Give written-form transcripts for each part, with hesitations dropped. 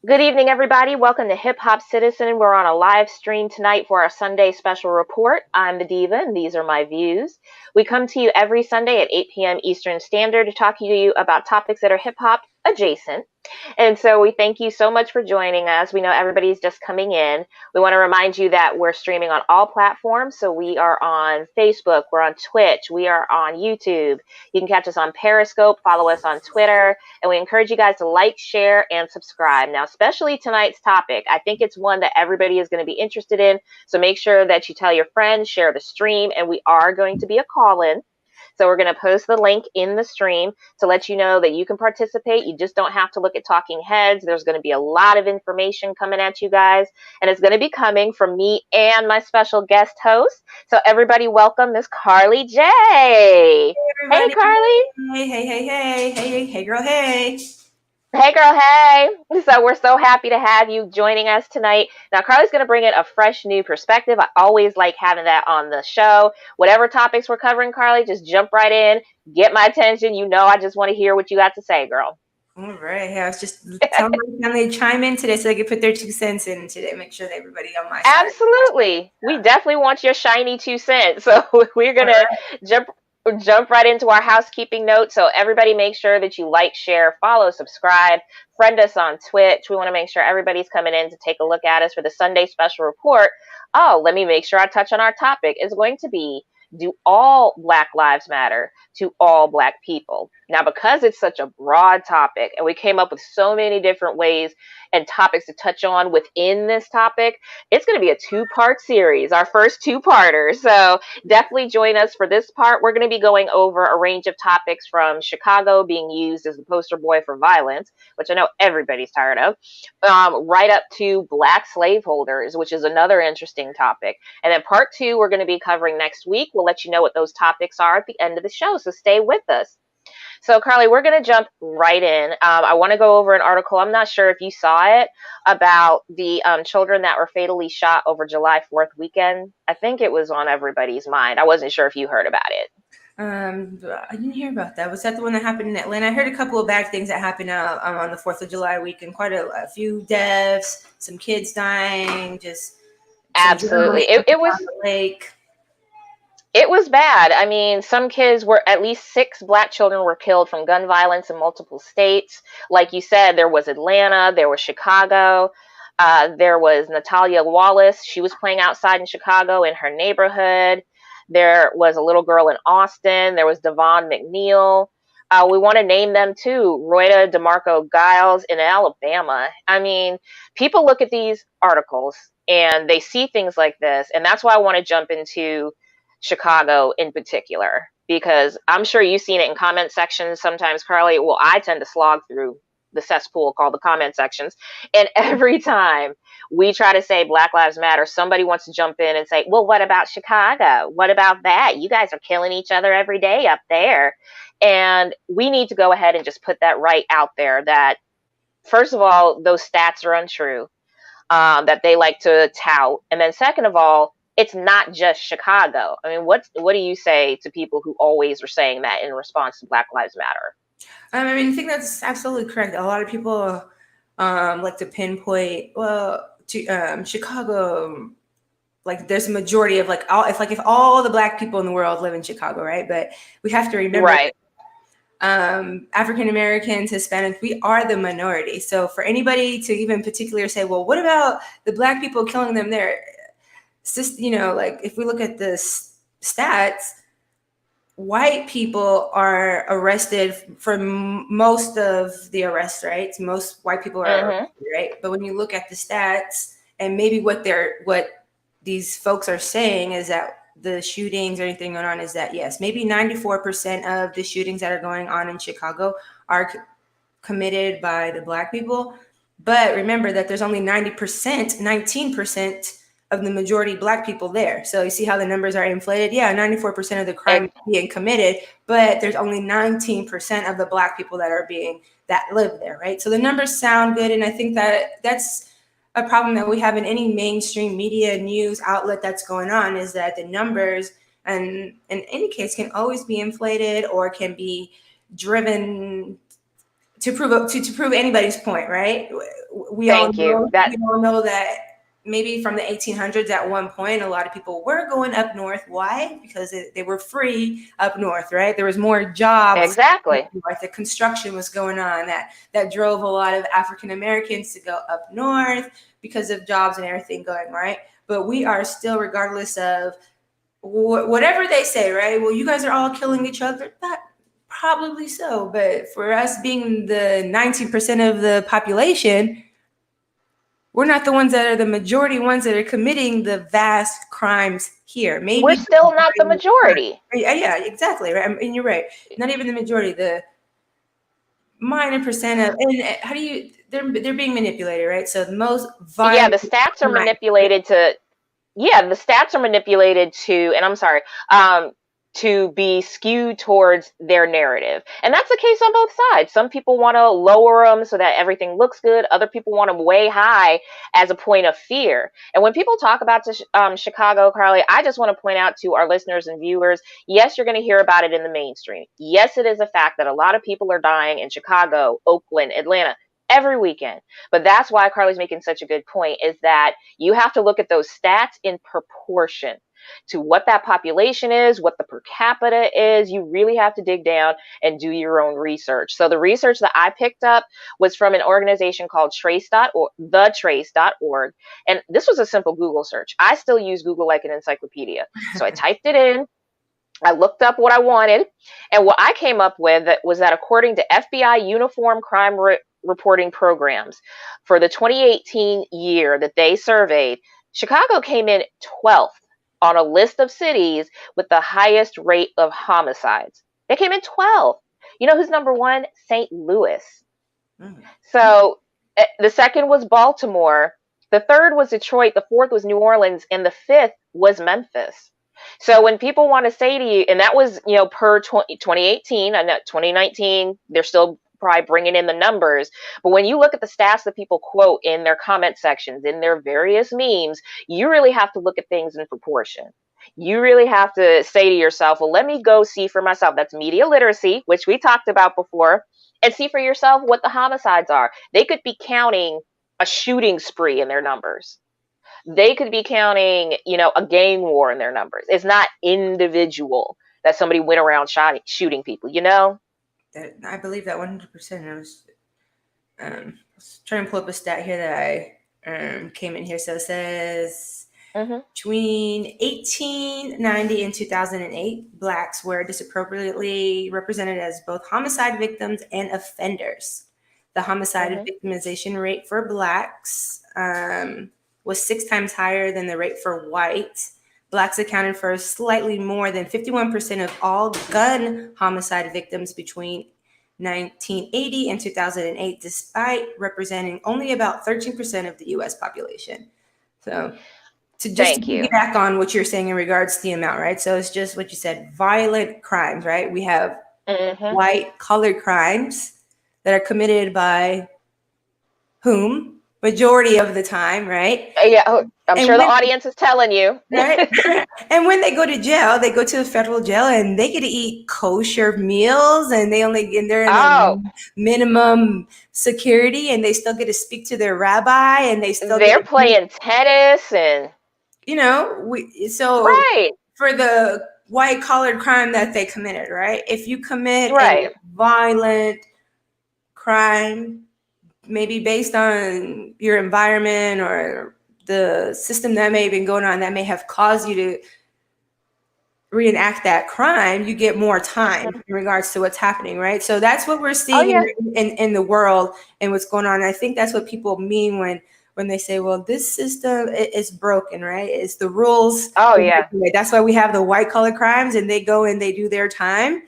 Good evening, everybody. Welcome to Hip Hop Citizen. We're on a live stream tonight for our Sunday special report. I'm the Diva, and these are my views. We come to you every Sunday at 8 p.m. Eastern Standard to talk to you about topics that are hip hop adjacent. And so we thank you so much for joining us. We know everybody's just coming in. We want to remind you that we're streaming on all platforms. So we are on Facebook, we're on Twitch, we are on YouTube. You can catch us on Periscope, follow us on Twitter, and we encourage you guys to like, share, and subscribe. Now, especially tonight's topic, I think it's one that everybody is going to be interested in. So make sure that you tell your friends, share the stream, and we are going to be a call-in. So we're going to post the link in the stream to let you know that you can participate. You just don't have to look at talking heads. There's going to be a lot of information coming at you guys, and it's going to be coming from me and my special guest host. So everybody welcome Miss Carly J. Hey Hey, everybody. Carly. Hey girl, hey. Hey girl, hey. So we're so happy to have you joining us tonight. Now Carly's going to bring in a fresh new perspective. I always like having that on the show. Whatever topics we're covering, Carly, just jump right in, get my attention. You know I just want to hear what you got to say, girl. All right. Yeah, I was just telling my family to chime in today so they could put their 2 cents in today. Make sure that everybody on my side. Absolutely. We definitely want your shiny 2 cents. So we're going to jump right into our housekeeping notes. So everybody make sure that you like, share, follow, subscribe, friend us on Twitch. We want to make sure everybody's coming in to take a look at us for the Sunday special report. Oh, let me make sure I touch on our topic. It's going to be, do all Black lives matter to all Black people? Now, because it's such a broad topic and we came up with so many different ways and topics to touch on within this topic, it's going to be a two-part series, our first two-parter. So definitely join us for this part. We're going to be going over a range of topics from Chicago being used as the poster boy for violence, which I know everybody's tired of, right up to Black slaveholders, which is another interesting topic. And then part two, we're going to be covering next week. We'll let you know what those topics are at the end of the show, so stay with us. So, Carly, we're going to jump right in. I want to go over an article. I'm not sure if you saw it about the children that were fatally shot over July 4th weekend. I think it was on everybody's mind. I wasn't sure if you heard about it. I didn't hear about that. Was that the one that happened in Atlanta? I heard a couple of bad things that happened on the 4th of July weekend. Quite a few deaths, some kids dying, just Absolutely. It was lake. It was bad. I mean, some kids were, at least 6 Black children were killed from gun violence in multiple states. Like you said, there was Atlanta, there was Chicago, there was Natalia Wallace. She was playing outside in Chicago in her neighborhood. There was a little girl in Austin. There was Devon McNeil. We want to name them too. Royda DeMarco Giles in Alabama. I mean, people look at these articles and they see things like this. And that's why I want to jump into Chicago in particular, because I'm sure you've seen it in comment sections sometimes, Carly. Well, I tend to slog through the cesspool called the comment sections, and every time we try to say Black Lives Matter, somebody wants to jump in and say, well, what about Chicago? What about that? You guys are killing each other every day up there. And we need to go ahead and just put that right out there that, first of all, those stats are untrue, that they like to tout. And then second of all, it's not just Chicago. I mean, what do you say to people who always are saying that in response to Black Lives Matter? I mean, I think that's absolutely correct. A lot of people like to pinpoint, well, to Chicago, like there's a majority of if all the Black people in the world live in Chicago, right? But we have to remember, right, African Americans, Hispanics, we are the minority. So for anybody to even particularly say, well, what about the Black people killing them there? It's just, like if we look at the stats, white people are arrested for most of the arrests, right? So most white people are arrested, right? But when you look at the stats and maybe what these folks are saying is that the shootings or anything going on is that, yes, maybe 94% of the shootings that are going on in Chicago are committed by the Black people. But remember that there's only 19% of the majority Black people there. So you see how the numbers are inflated? Yeah, 94% of the crime being committed, but there's only 19% of the Black people that live there, right? So the numbers sound good, and I think that that's a problem that we have in any mainstream media news outlet that's going on, is that the numbers, and in any case, can always be inflated or can be driven to prove anybody's point, right? We all Thank you. know That that maybe from the 1800s at one point, a lot of people were going up north. Why? Because they were free up north, right? There was more jobs. exactly. Like the construction was going on that drove a lot of African Americans to go up north because of jobs and everything going right. But we are still, regardless of whatever they say, right? Well, you guys are all killing each other. That probably so, but for us being the 19% of the population, we're not the ones that are the majority ones that are committing the vast crimes here. We're Maybe still not the majority. yeah, exactly, right. And you're right. Not even the majority. The minor percent of, and how do you? They're being manipulated, right? So the most Yeah, violent the stats are crime. manipulated to yeah, the stats are manipulated to, and I'm sorry, to be skewed towards their narrative. And that's the case on both sides. Some people want to lower them so that everything looks good. Other people want them way high as a point of fear. And when people talk about Chicago, Carly, I just want to point out to our listeners and viewers, yes, you're going to hear about it in the mainstream. Yes, it is a fact that a lot of people are dying in Chicago, Oakland, Atlanta, every weekend. But that's why Carly's making such a good point, is that you have to look at those stats in proportion to what that population is, what the per capita is. You really have to dig down and do your own research. So the research that I picked up was from an organization called trace.org, thetrace.org. And this was a simple Google search. I still use Google like an encyclopedia. So I typed it in. I looked up what I wanted, and what I came up with was that according to FBI Uniform Crime Reporting Programs, for the 2018 year that they surveyed, Chicago came in 12th on a list of cities with the highest rate of homicides. They came in 12th. You know who's number one? St. Louis. So the second was Baltimore. The third was Detroit. The fourth was New Orleans. And the fifth was Memphis. So when people want to say to you, and that was, per 2018, and 2019, they're still probably bringing in the numbers. But when you look at the stats that people quote in their comment sections, in their various memes, you really have to look at things in proportion. You really have to say to yourself, well, let me go see for myself. That's media literacy, which we talked about before, and see for yourself what the homicides are. They could be counting a shooting spree in their numbers. They could be counting, a gang war in their numbers. It's not individual that somebody went around shooting people, I believe that 100%. Was trying to pull up a stat here that I came in here. So it says between 1890 and 2008, Blacks were disappropriately represented as both homicide victims and offenders. The homicide victimization rate for Blacks was 6 times higher than the rate for whites. Blacks accounted for slightly more than 51% of all gun homicide victims between 1980 and 2008, despite representing only about 13% of the U.S. population. So to piggyback on what you're saying in regards to the amount, right? So it's just what you said, violent crimes, right? We have white colored crimes that are committed by whom? Majority of the time, right? Yeah, I'm sure the audience is telling you. Right? And when they go to jail, they go to the federal jail and they get to eat kosher meals, and they're in minimum security, and they still get to speak to their rabbi, and they're playing tennis, and right. For the white collared crime that they committed, right? If you commit a violent crime, maybe based on your environment or the system that may have been going on that may have caused you to reenact that crime, you get more time in regards to what's happening, right? So that's what we're seeing in the world and what's going on. I think that's what people mean when they say, well, this system is broken, right? It's the rules. That's why we have the white collar crimes, and they go and they do their time,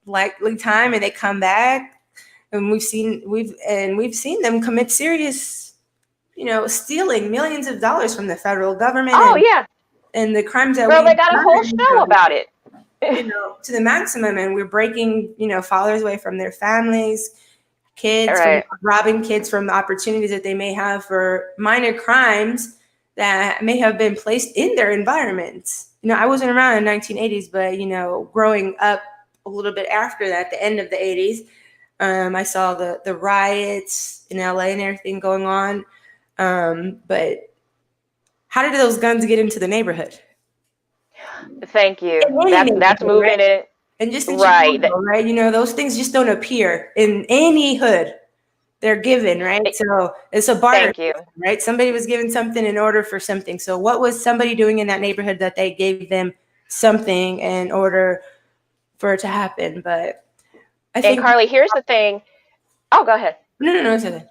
likely time, and they come back. And we've seen them commit serious, stealing millions of dollars from the federal government. And the crimes that they got a whole show about it. To the maximum, and we're breaking, fathers away from their families, kids, from robbing kids from the opportunities that they may have for minor crimes that may have been placed in their environments. I wasn't around in the 1980s, but growing up a little bit after that, the end of the 80s. I saw the riots in LA and everything going on. But how did those guns get into the neighborhood? Thank you. In any That's neighborhood, right? moving it And just in right. Chicago, right? Those things just don't appear in any hood. They're given, right? So it's a barter, Thank you. right? Somebody was given something in order for something. So what was somebody doing in that neighborhood that they gave them something in order for it to happen? But I And think Carly, here's the thing. Oh, go ahead. no, it's okay.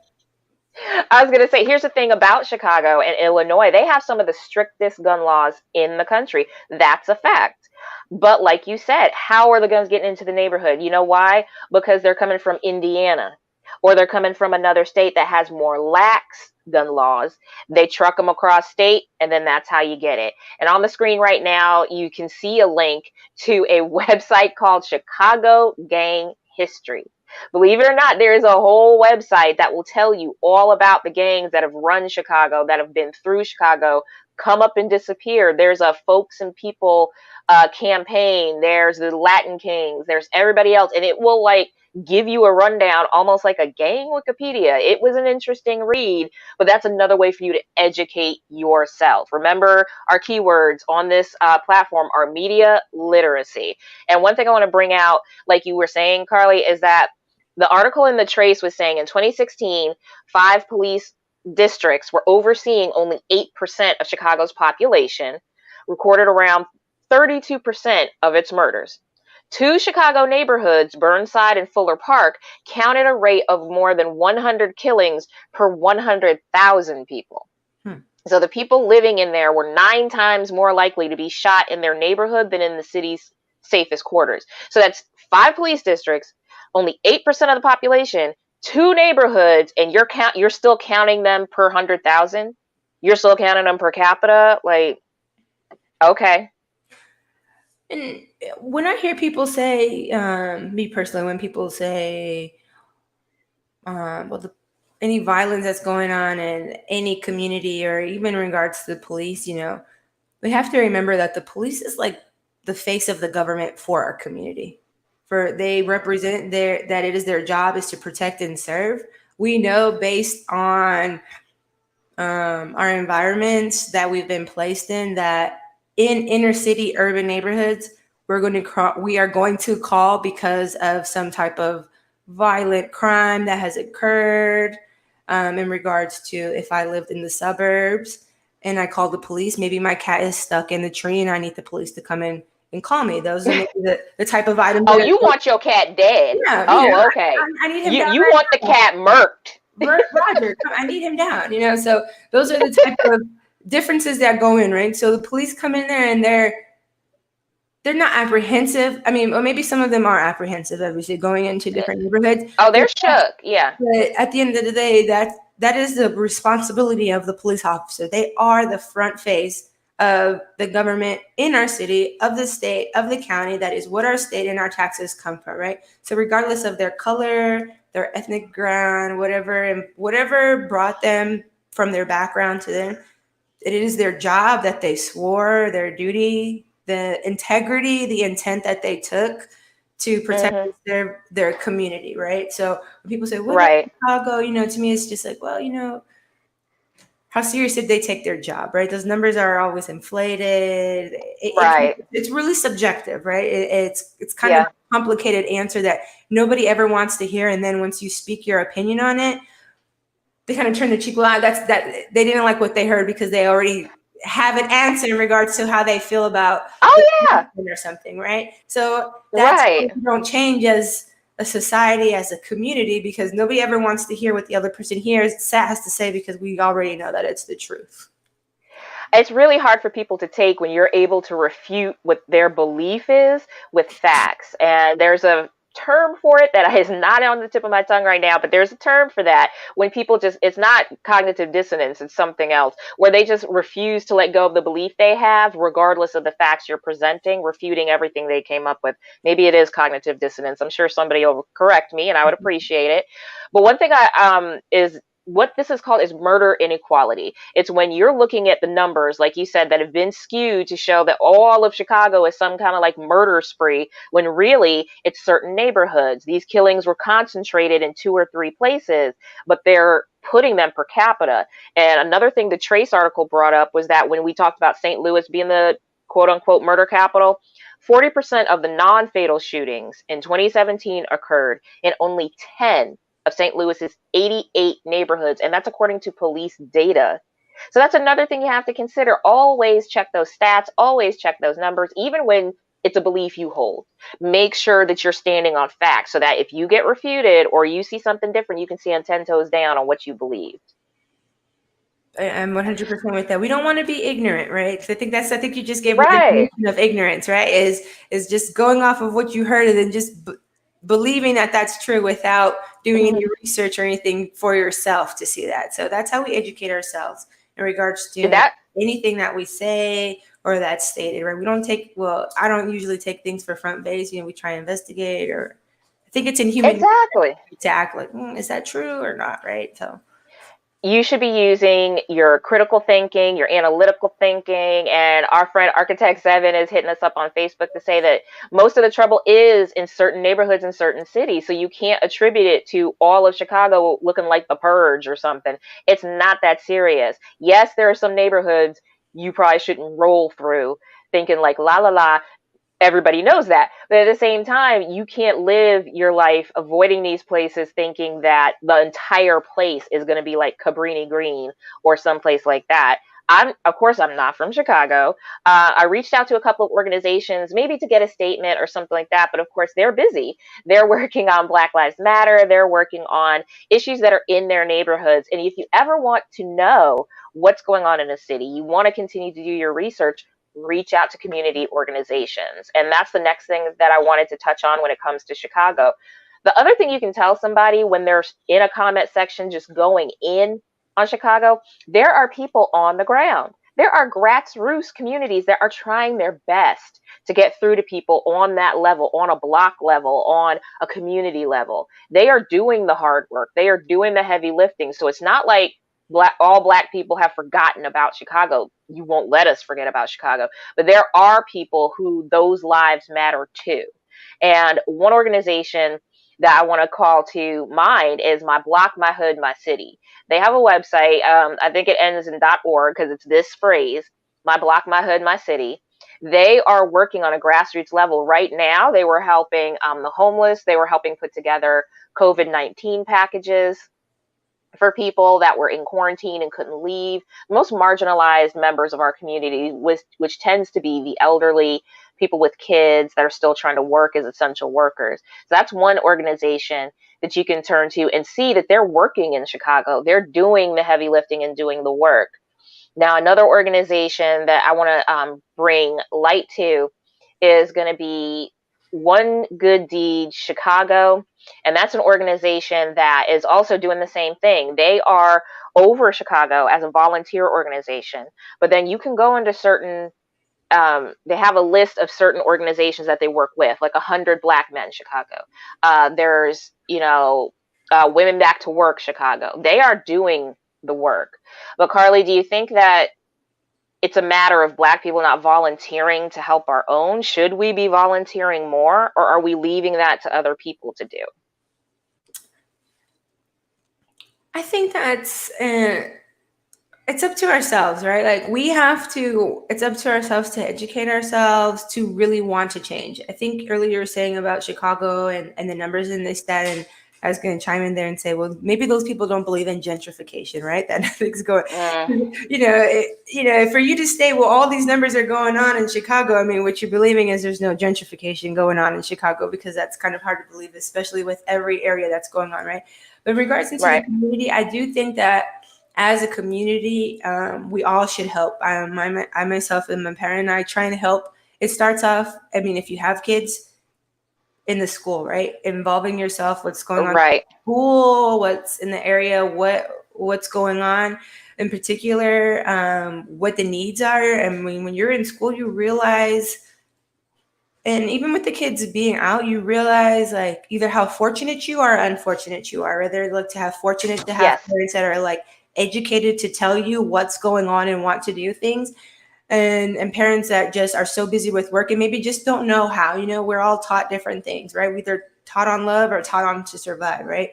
I was going to say, here's the thing about Chicago and Illinois. They have some of the strictest gun laws in the country. That's a fact. But like you said, how are the guns getting into the neighborhood? You know why? Because they're coming from Indiana or they're coming from another state that has more lax gun laws. They truck them across state, and then that's how you get it. And on the screen right now, you can see a link to a website called Chicago Gang History. Believe it or not, there is a whole website that will tell you all about the gangs that have run Chicago, that have been through Chicago, come up and disappear. There's a Folks and People campaign. There's the Latin Kings. There's everybody else. And it will like give you a rundown, almost like a gang Wikipedia. It was an interesting read, but that's another way for you to educate yourself. Remember, our keywords on this platform are media literacy. And one thing I want to bring out, like you were saying, Carly, is that the article in the Trace was saying in 2016, 5 police districts were overseeing only 8% of Chicago's population, recorded around 32% of its murders. 2 Chicago neighborhoods, Burnside and Fuller Park, counted a rate of more than 100 killings per 100,000 people. So the people living in there were 9 times more likely to be shot in their neighborhood than in the city's safest quarters. So that's 5 police districts, only 8% of the population, 2 neighborhoods, and you're still counting them per 100,000. You're still counting them per capita. Like, okay. And when I hear people say, me personally, when people say, any violence that's going on in any community or even in regards to the police, we have to remember that the police is like the face of the government for our community. They represent that it is their job is to protect and serve. We know based on our environments that we've been placed in that in inner city urban neighborhoods, we are going to call because of some type of violent crime that has occurred. In regards to if I lived in the suburbs and I call the police, maybe my cat is stuck in the tree and I need the police to come in and call me. Those are maybe the type of items. Oh, you want your cat dead? Yeah. Okay. I need him down. You want the cat murked. Roger, I need him down. So those are the type of differences that go in, right? So the police come in there and they're not apprehensive. I mean, or maybe some of them are apprehensive, obviously, going into different neighborhoods. Oh, they're shook, yeah. But at the end of the day, that is the responsibility of the police officer. They are the front face of the government in our city, of the state, of the county. That is what our state and our taxes come from, right? So regardless of their color, their ethnic background, whatever brought them from their background to them, it is their job that they swore, their duty, the integrity, the intent that they took to protect their community, right? So when people say, "What about Chicago?" To me, it's just like, well, how serious did they take their job, right? Those numbers are always inflated. It's really subjective, right? It's kind of a complicated answer that nobody ever wants to hear, and then once you speak your opinion on it, they kind of turn the cheek. Well, that they didn't like what they heard because they already have an answer in regards to how they feel about or something, right? So that's why we don't change as a society, as a community, because nobody ever wants to hear what the other person has to say because we already know that it's the truth. It's really hard for people to take when you're able to refute what their belief is with facts. And there's a term for it that is not on the tip of my tongue right now, but there's a term for that when people it's not cognitive dissonance, it's something else, where they just refuse to let go of the belief they have, regardless of the facts you're presenting, refuting everything they came up with. Maybe it is cognitive dissonance. I'm sure somebody will correct me and I would appreciate it. But one thing is what this is called is murder inequality. It's when you're looking at the numbers, like you said, that have been skewed to show that all of Chicago is some kind of like murder spree, when really it's certain neighborhoods. These killings were concentrated in 2 or 3 places, but they're putting them per capita. And another thing the Trace article brought up was that when we talked about St. Louis being the quote unquote murder capital, 40% of the non fatal shootings in 2017 occurred in only 10 of St. Louis's 88 neighborhoods, and that's according to police data. So that's another thing you have to consider. Always check those stats, always check those numbers, even when it's a belief you hold. Make sure that you're standing on facts so that if you get refuted or you see something different, you can stand 10 toes down on what you believed. I'm 100% with that. We don't want to be ignorant, right? Because I think you just gave the Right. definition of ignorance, right? Is just going off of what you heard and then just believing that that's true without doing any research or anything for yourself to see that. So that's how we educate ourselves in regards to That anything that we say or that's stated, right? We don't take, well, I don't usually take things for front base. We try to investigate, or I think it's in human nature exactly. to act like, is that true or not, right? So. You should be using your critical thinking, your analytical thinking, and our friend Architect Seven is hitting us up on Facebook to say that most of the trouble is in certain neighborhoods in certain cities, so you can't attribute it to all of Chicago looking like the purge or something. It's not that serious. Yes, there are some neighborhoods you probably shouldn't roll through thinking like la la la, everybody knows that. But at the same time, you can't live your life avoiding these places thinking that the entire place is going to be like Cabrini Green or someplace like that. Of course, I'm not from Chicago. I reached out to a couple of organizations, maybe to get a statement or something like that. But of course, they're busy. They're working on Black Lives Matter. They're working on issues that are in their neighborhoods. And if you ever want to know what's going on in a city, you want to continue to do your research, reach out to community organizations. And that's the next thing that I wanted to touch on when it comes to Chicago. The other thing you can tell somebody when they're in a comment section just going in on Chicago, there are people on the ground. There are grassroots communities that are trying their best to get through to people on that level, on a block level, on a community level. They are doing the hard work. They are doing the heavy lifting. So it's not like all black people have forgotten about Chicago. You won't let us forget about Chicago. But there are people who those lives matter too. And one organization that I want to call to mind is My Block, My Hood, My City. They have a website. I think it ends in .org because it's this phrase, My Block, My Hood, My City. They are working on a grassroots level right now. They were helping the homeless. They were helping put together COVID-19 packages for people that were in quarantine and couldn't leave, most marginalized members of our community, which tends to be the elderly, people with kids that are still trying to work as essential workers. So that's one organization that you can turn to and see that they're working in Chicago. They're doing the heavy lifting and doing the work. Now, another organization that I want to bring light to is going to be One Good Deed Chicago. And that's an organization that is also doing the same thing. They are over Chicago as a volunteer organization, but then you can go into certain, they have a list of certain organizations that they work with, like 100 Black Men Chicago. There's, Women Back to Work Chicago. They are doing the work. But Carly, do you think that it's a matter of Black people not volunteering to help our own? Should we be volunteering more, or are we leaving that to other people to do? I think that's it's up to ourselves, right? Like it's up to ourselves to educate ourselves, to really want to change. I think earlier you were saying about Chicago and the numbers in this, that, and I was going to chime in there and say, well, maybe those people don't believe in gentrification, right? That nothing's going, Mm, for you to say, well, all these numbers are going on in Chicago. I mean, what you're believing is there's no gentrification going on in Chicago, because that's kind of hard to believe, especially with every area that's going on, right? But in regards into the right. community, I do think that as a community, we all should help. I myself am a parent, and I try to help. It starts off, I mean, if you have kids, in the school, right? Involving yourself, what's going on in Right. school, what's in the area, what's going on in particular, what the needs are. And when you're in school, you realize And even with the kids being out, you realize like either how fortunate you are or unfortunate you are. Whether look to have fortunate to have Yes. parents that are like educated to tell you what's going on and want to do things, and parents that just are so busy with work and maybe just don't know how. You know, we're all taught different things, right? We either taught on love or taught on to survive, right?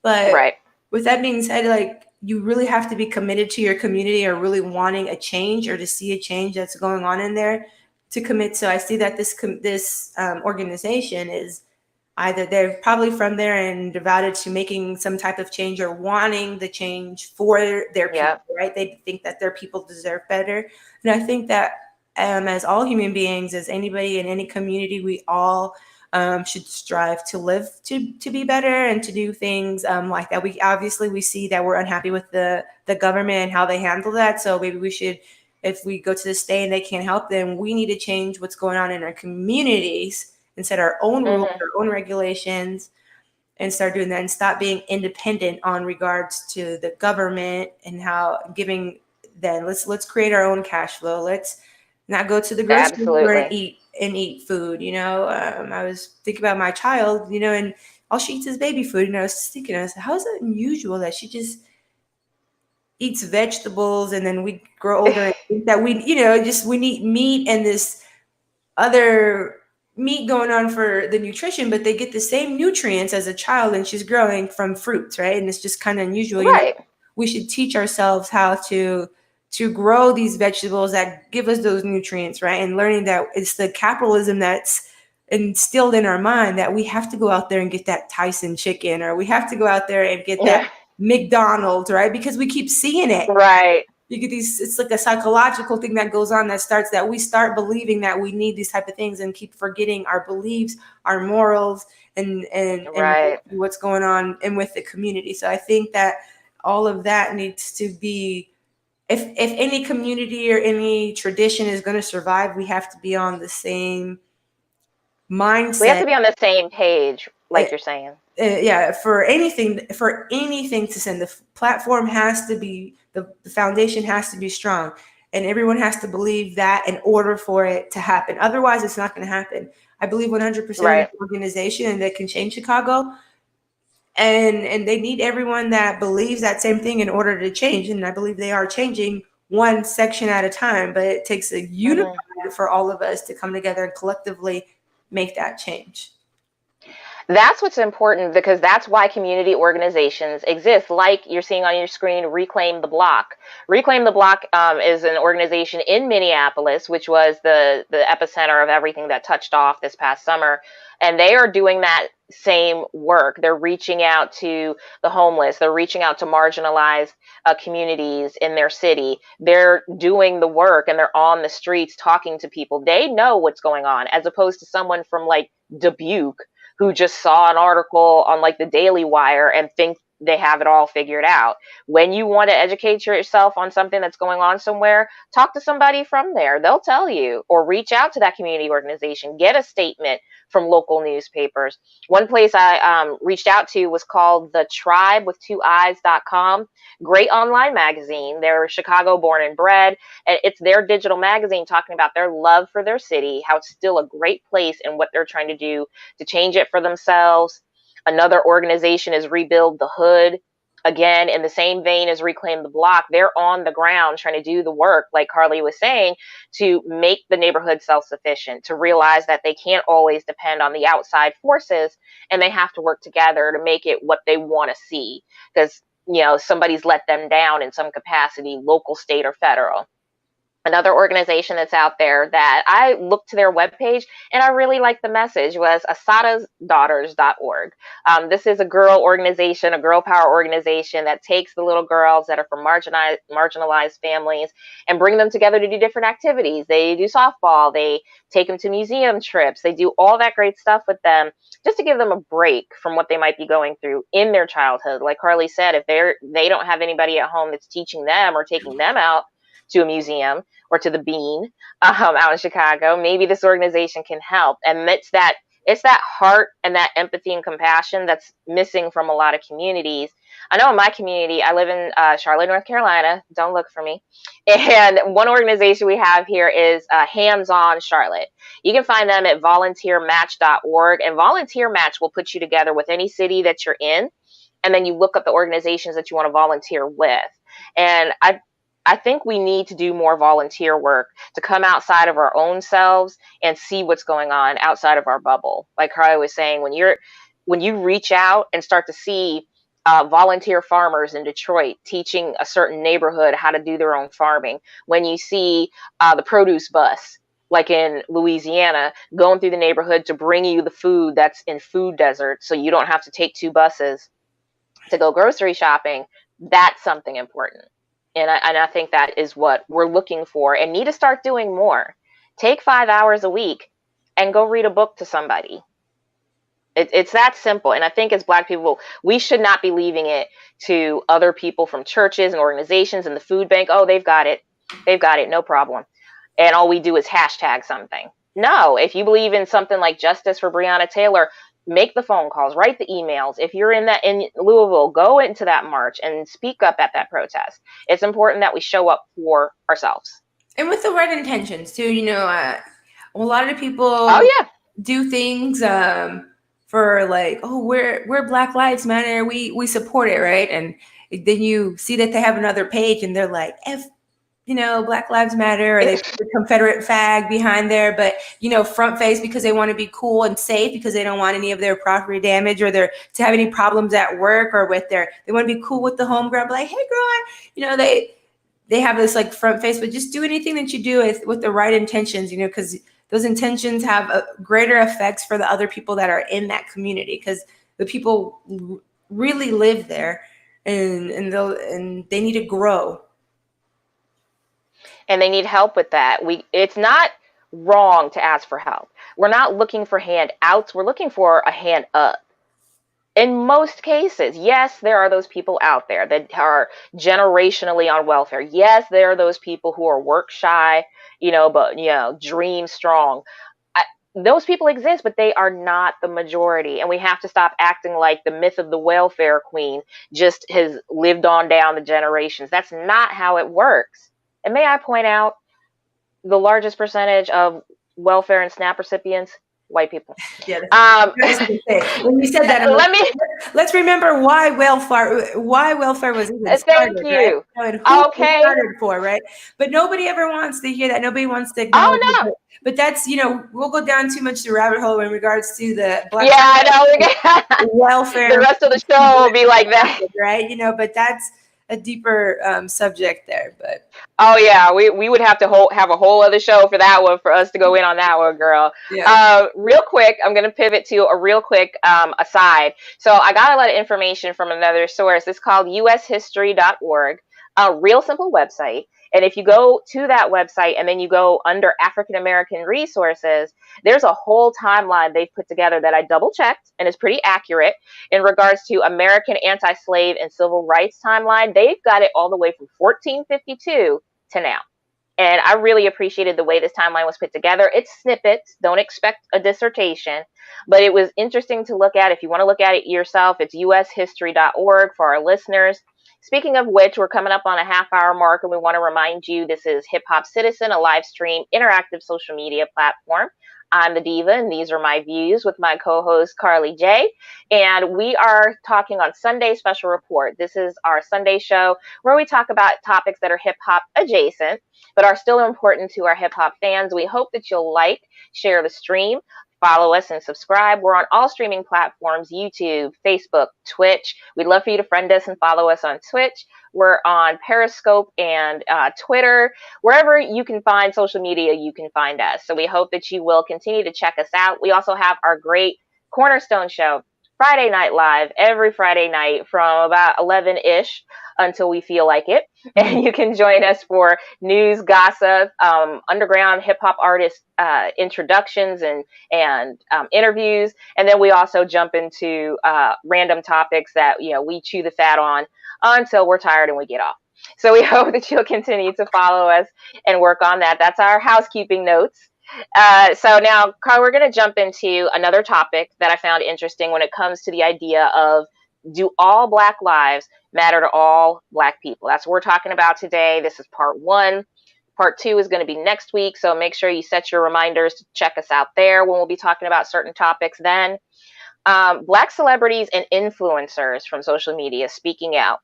But Right. with that being said, like you really have to be committed to your community or really wanting a change or to see a change that's going on in there to commit. So I see that this organization is either they're probably from there and devoted to making some type of change or wanting the change for their people, Yep. right? They think that their people deserve better. And I think that as all human beings, as anybody in any community, we all should strive to live to be better and to do things like that. We obviously we see that we're unhappy with the government and how they handle that. So maybe we should, if we go to the state and they can't help, then we need to change what's going on in our communities and set our own rules, Hmm. our own regulations, and start doing that and stop being independent on regards to the government and how giving. Then let's create our own cash flow. Let's not go to the grocery store and Absolutely. eat food. You know, I was thinking about my child. You know, and all she eats is baby food. And I was thinking, I said, how is it unusual that she just eats vegetables, and then we grow older and think that we, you know, just we need meat and this other meat going on for the nutrition, but they get the same nutrients as a child and she's growing from fruits, right? And it's just kind of unusual. You know, Right. we should teach ourselves how to grow these vegetables that give us those nutrients, right? And learning that it's the capitalism that's instilled in our mind that we have to go out there and get that Tyson chicken or we have to go out there and get that Yeah. McDonald's, right? Because we keep seeing it. Right. You get these, it's like a psychological thing that goes on that starts that we start believing that we need these type of things and keep forgetting our beliefs, our morals, and Right. what's going on and with the community. So I think that all of that needs to be, if any community or any tradition is going to survive, we have to be on the same We have mindset. to be on the same page, uh, like you're saying. yeah, for anything to send, the platform has to be, the foundation has to be strong, and everyone has to believe that in order for it to happen. Otherwise it's not going to happen. I believe 100% in Right. this organization and that can change Chicago, and they need everyone that believes that same thing in order to change, and I believe they are changing one section at a time, but it takes a unified Hmm. for all of us to come together and collectively make that change. That's what's important because that's why community organizations exist. Like you're seeing on your screen, Reclaim the Block. Reclaim the Block is an organization in Minneapolis, which was the epicenter of everything that touched off this past summer. And they are doing that same work. They're reaching out to the homeless. They're reaching out to marginalized communities in their city. They're doing the work and they're on the streets talking to people. They know what's going on, as opposed to someone from like Dubuque who just saw an article on like the Daily Wire and think they have it all figured out. When you want to educate yourself on something that's going on somewhere, talk to somebody from there. They'll tell you, or reach out to that community organization, get a statement from local newspapers. One place I reached out to was called the Tribe with Two Eyes.com. Great online magazine. They're Chicago born and bred, and it's their digital magazine talking about their love for their city, how it's still a great place and what they're trying to do to change it for themselves. Another organization is Rebuild the Hood. Again, in the same vein as Reclaim the Block, they're on the ground trying to do the work, like Carly was saying, to make the neighborhood self sufficient, to realize that they can't always depend on the outside forces and they have to work together to make it what they want to see. Because, you know, somebody's let them down in some capacity, local, state, or federal. Another organization that's out there that I looked to their webpage and I really liked the message was asadasdaughters.org. This is a girl organization, a girl power organization that takes the little girls that are from marginalized families and bring them together to do different activities. They do softball, they take them to museum trips, they do all that great stuff with them just to give them a break from what they might be going through in their childhood. Like Carly said, if they don't have anybody at home that's teaching them or taking them out to a museum or to the Bean out in Chicago, maybe this organization can help. And it's that It's that heart and that empathy and compassion that's missing from a lot of communities. I know in my community, I live in Charlotte, North Carolina. Don't look for me. And one organization we have here is Hands On Charlotte. You can find them at volunteermatch.org. And Volunteer Match will put you together with any city that you're in. And then you look up the organizations that you want to volunteer with. And I think we need to do more volunteer work to come outside of our own selves and see what's going on outside of our bubble. Like Carly was saying, when you reach out and start to see volunteer farmers in Detroit teaching a certain neighborhood how to do their own farming, when you see the produce bus, like in Louisiana, going through the neighborhood to bring you the food that's in food desert, so you don't have to take 2 buses to go grocery shopping, that's something important. And I think that is what we're looking for and need to start doing more. Take 5 hours a week and go read a book to somebody. It's that simple. And I think as Black people, we should not be leaving it to other people from churches and organizations and the food bank. Oh, they've got it. They've got it. No problem. And all we do is hashtag something. No, if you believe in something like justice for Breonna Taylor, make the phone calls, write the emails. If you're in Louisville, go into that march and speak up at that protest. It's important that we show up for ourselves. And with the right intentions too, a lot of people do things for like, oh, we're Black Lives Matter, we support it, right? And then you see that they have another page and they're like, Black Lives Matter, or they put the Confederate flag behind there, but front face because they want to be cool and safe because they don't want any of their property damage or to have any problems at work or they want to be cool with the homegirl, like, hey girl, they have this like front face, but just do anything that you do with the right intentions, because those intentions have a greater effects for the other people that are in that community, because the people really live there and they need to grow. And they need help with that. It's not wrong to ask for help. We're not looking for handouts. We're looking for a hand up. In most cases, yes, there are those people out there that are generationally on welfare. Yes, there are those people who are work shy, but dream strong. Those people exist, but they are not the majority. And we have to stop acting like the myth of the welfare queen just has lived on down the generations. That's not how it works. And may I point out, the largest percentage of welfare and SNAP recipients, white people. Yeah. When you said that, let's remember why welfare was even started. Thank you. Right? And who it started for, right? But nobody ever wants to hear that. Nobody wants to acknowledge it. But that's, we'll go down too much the rabbit hole in regards to the Black welfare. The rest of the show will be like that, right? But that's a deeper subject there. But oh yeah, we would have to have a whole other show for that one, for us to go in on that one, girl. Yeah. Real quick, I'm gonna pivot to a real quick aside. So I got a lot of information from another source. It's called ushistory.org, a real simple website. And if you go to that website and then you go under African American resources, there's a whole timeline they've put together that I double checked and is pretty accurate in regards to American anti-slave and civil rights timeline. They've got it all the way from 1452 to now. And I really appreciated the way this timeline was put together. It's snippets. Don't expect a dissertation, but it was interesting to look at. If you want to look at it yourself, it's ushistory.org for our listeners. Speaking of which, we're coming up on a half-hour mark, and we want to remind you this is HipHopCitizen, a live stream interactive social media platform. I'm the Diva, and these are my views with my co-host Carly J. And we are talking on Sunday Special Report. This is our Sunday show where we talk about topics that are hip-hop adjacent, but are still important to our hip-hop fans. We hope that you'll like, share the stream, follow us, and subscribe. We're on all streaming platforms: YouTube, Facebook, Twitch. We'd love for you to friend us and follow us on Twitch. We're on Periscope and Twitter. Wherever you can find social media, you can find us. So we hope that you will continue to check us out. We also have our great Cornerstone show, Friday Night Live, every Friday night from about 11-ish until we feel like it. And you can join us for news, gossip, underground hip-hop artist introductions and interviews. And then we also jump into random topics that we chew the fat on until we're tired and we get off. So we hope that you'll continue to follow us and work on that. That's our housekeeping notes. So now, Carl, we're going to jump into another topic that I found interesting when it comes to the idea of, do all Black lives matter to all Black people? That's what we're talking about today. This is part one. Part two is going to be next week. So make sure you set your reminders to check us out there when we'll be talking about certain topics then. Black celebrities and influencers from social media speaking out.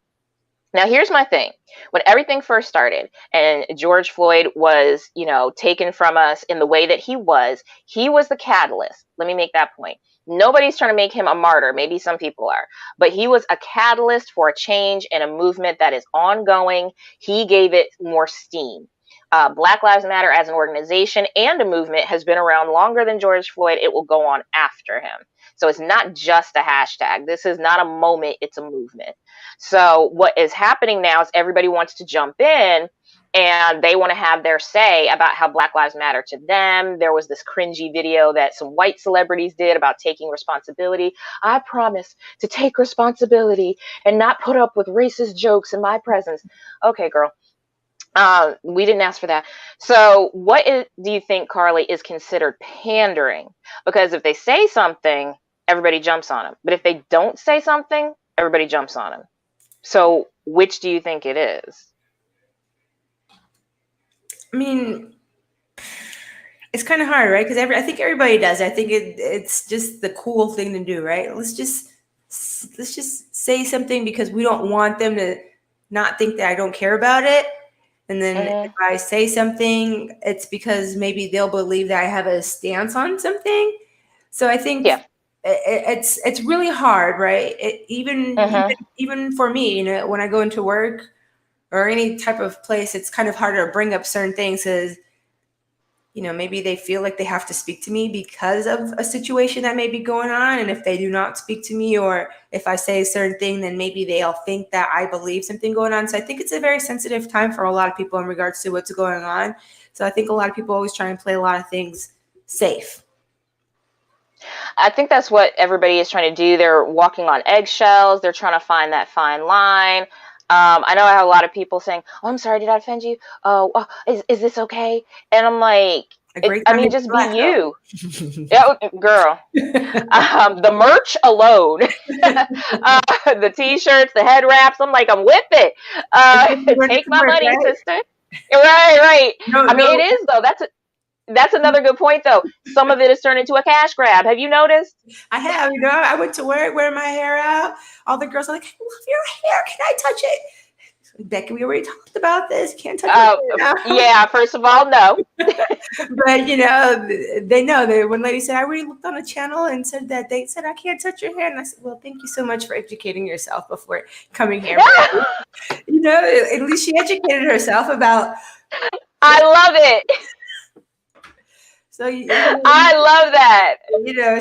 Now, here's my thing. When everything first started and George Floyd was, taken from us in the way that he was the catalyst. Let me make that point. Nobody's trying to make him a martyr. Maybe some people are, but he was a catalyst for a change and a movement that is ongoing. He gave it more steam. Black Lives Matter as an organization and a movement has been around longer than George Floyd. It will go on after him. So it's not just a hashtag. This is not a moment, it's a movement. So what is happening now is everybody wants to jump in and they want to have their say about how Black Lives Matter to them. There was this cringy video that some white celebrities did about taking responsibility. I promise to take responsibility and not put up with racist jokes in my presence. Okay, girl. We didn't ask for that. So do you think, Carly, is considered pandering? Because if they say something, everybody jumps on them. But if they don't say something, everybody jumps on them. So which do you think it is? I mean, it's kind of hard, right? Because I think everybody does. I think it's just the cool thing to do, right? Let's just say something because we don't want them to not think that I don't care about it. And then if I say something, it's because maybe they'll believe that I have a stance on something. So I think it's really hard, right? Even for me, when I go into work or any type of place, it's kind of harder to bring up certain things because, maybe they feel like they have to speak to me because of a situation that may be going on. And if they do not speak to me, or if I say a certain thing, then maybe they'll think that I believe something going on. So I think it's a very sensitive time for a lot of people in regards to what's going on. So I think a lot of people always try and play a lot of things safe. I think that's what everybody is trying to do. They're walking on eggshells. They're trying to find that fine line. I know I have a lot of people saying, "Oh, I'm sorry, did I offend you? Oh, is this okay?" And I'm like, just be you. Yeah, girl. The merch alone, the t-shirts, the head wraps. I'm like, I'm with it. Take my money, right? Sister. Right. It is though. That's another good point, though. Some of it is turned into a cash grab. Have you noticed? I have. I went to work wearing my hair out. All the girls are like, "I love your hair. Can I touch it?" Becky, we already talked about this. Can't touch it. Yeah, first of all, no. But, they know. One lady said, I already looked on a channel and said that they said, I can't touch your hair. And I said, well, thank you so much for educating yourself before coming here. At least she educated herself about. I love it. So I love that.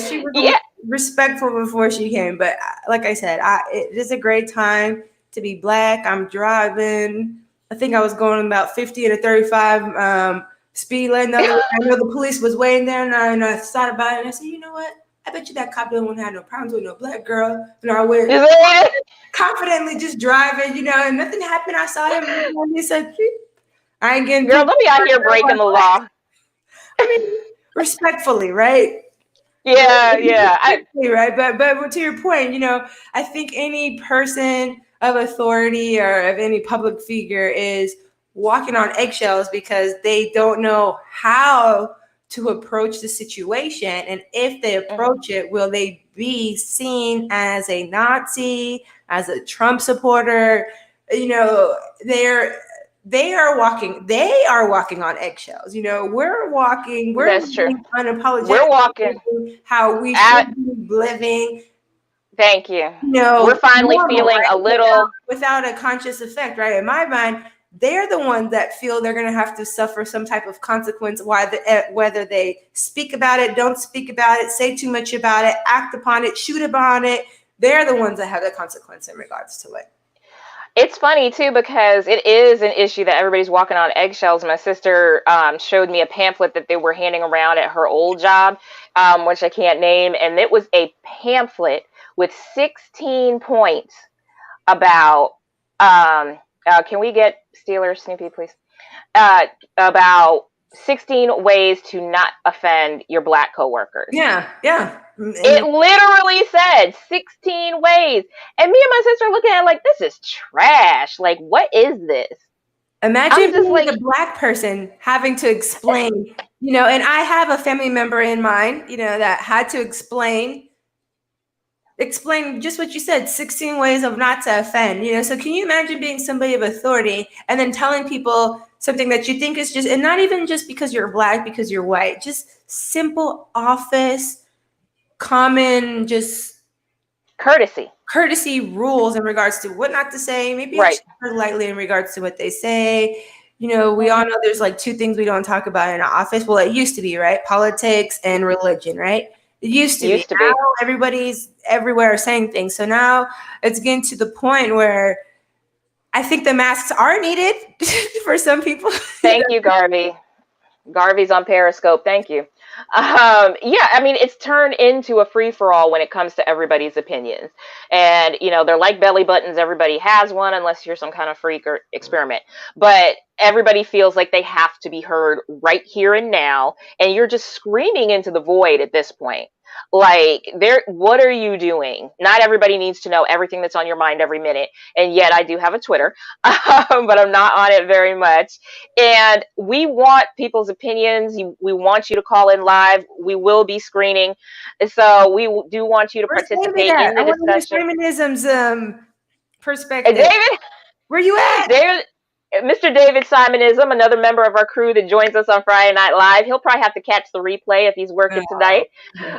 She was respectful before she came. But like I said, it is a great time to be Black. I'm driving. I think I was going about 50 and a 35 speed lane. I know the police was waiting there, and I thought about it, and I said, you know what? I bet you that cop didn't have no problems with no Black girl. And I went confidently just driving, and nothing happened. I saw him, and he said, I ain't getting. Girl, don't be out here breaking the law. I mean, respectfully, right? Yeah. Right. But to your point, I think any person of authority or of any public figure is walking on eggshells because they don't know how to approach the situation. And if they approach it, will they be seen as a Nazi, as a Trump supporter? They are walking on eggshells. We're That's true. Unapologetic. We're walking how we should be living. Thank you. We're finally feeling a little without a conscious effect, right? In my mind, they're the ones that feel they're going to have to suffer some type of consequence, whether they speak about it, don't speak about it, say too much about it, act upon it, shoot upon it. They're the ones that have the consequence in regards to it. It's funny, too, because it is an issue that everybody's walking on eggshells. My sister showed me a pamphlet that they were handing around at her old job, which I can't name. And it was a pamphlet with 16 points about, can we get Steelers, Snoopy, please? About 16 ways to not offend your Black coworkers. Yeah. It literally said 16 ways. And me and my sister looking at it like, this is trash. Like, what is this? Imagine I'm just being like, the Black person having to explain, and I have a family member in mind, that had to explain just what you said, 16 ways of not to offend. So can you imagine being somebody of authority and then telling people something that you think is just, and not even just because you're Black, because you're white, just simple office, common, just courtesy rules in regards to what not to say, maybe right. lightly in regards to what they say. We all know there's like two things we don't talk about in an office. Well, it used to be, right? Politics and religion, right? It used to be. Now everybody's everywhere saying things. So now it's getting to the point where I think the masks are needed for some people. Thank you, Garvey. Garvey's on Periscope. Thank you. Yeah, I mean, it's turned into a free-for-all when it comes to everybody's opinions. And, they're like belly buttons. Everybody has one unless you're some kind of freak or experiment. But everybody feels like they have to be heard right here and now. And you're just screaming into the void at this point. Like, what are you doing? Not everybody needs to know everything that's on your mind every minute. And yet I do have a Twitter, but I'm not on it very much. And we want people's opinions. We want you to call in live. We will be screening. So we do want you to participate in the discussion. Feminism's perspective. And David, where you at? David, Mr. David Simonism, another member of our crew that joins us on Friday Night Live. He'll probably have to catch the replay if he's working tonight.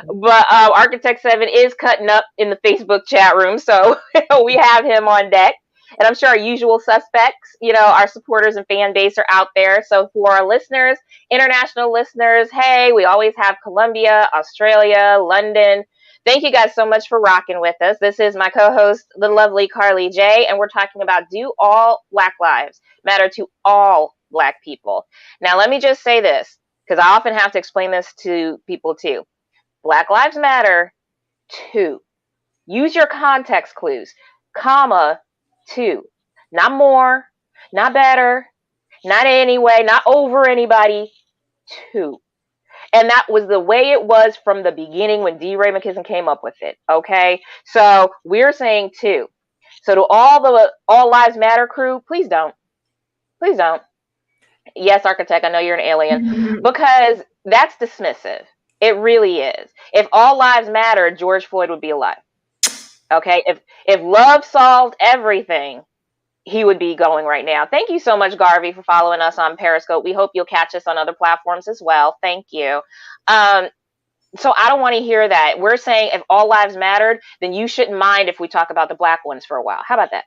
But Architect 7 is cutting up in the Facebook chat room, so we have him on deck. And I'm sure our usual suspects, our supporters and fan base are out there. So for our listeners, international listeners, hey, we always have Colombia, Australia, London. Thank you guys so much for rocking with us. This is my co-host, the lovely Carly J, and we're talking about, do all Black lives matter to all Black people? Now, let me just say this, because I often have to explain this to people too. Black lives matter, too. Use your context clues, comma, too. Not more, not better, not anyway, not over anybody, too. And that was the way it was from the beginning when D. Ray McKisson came up with it. Okay. So we're saying too. So to all lives matter crew, please don't. Please don't. Yes, Architect, I know you're an alien, because that's dismissive. It really is. If all lives mattered, George Floyd would be alive. Okay. If love solved everything, he would be going right now. Thank you so much, Garvey, for following us on Periscope. We hope you'll catch us on other platforms as well. Thank you. So I don't want to hear that. We're saying if all lives mattered, then you shouldn't mind if we talk about the Black ones for a while. How about that?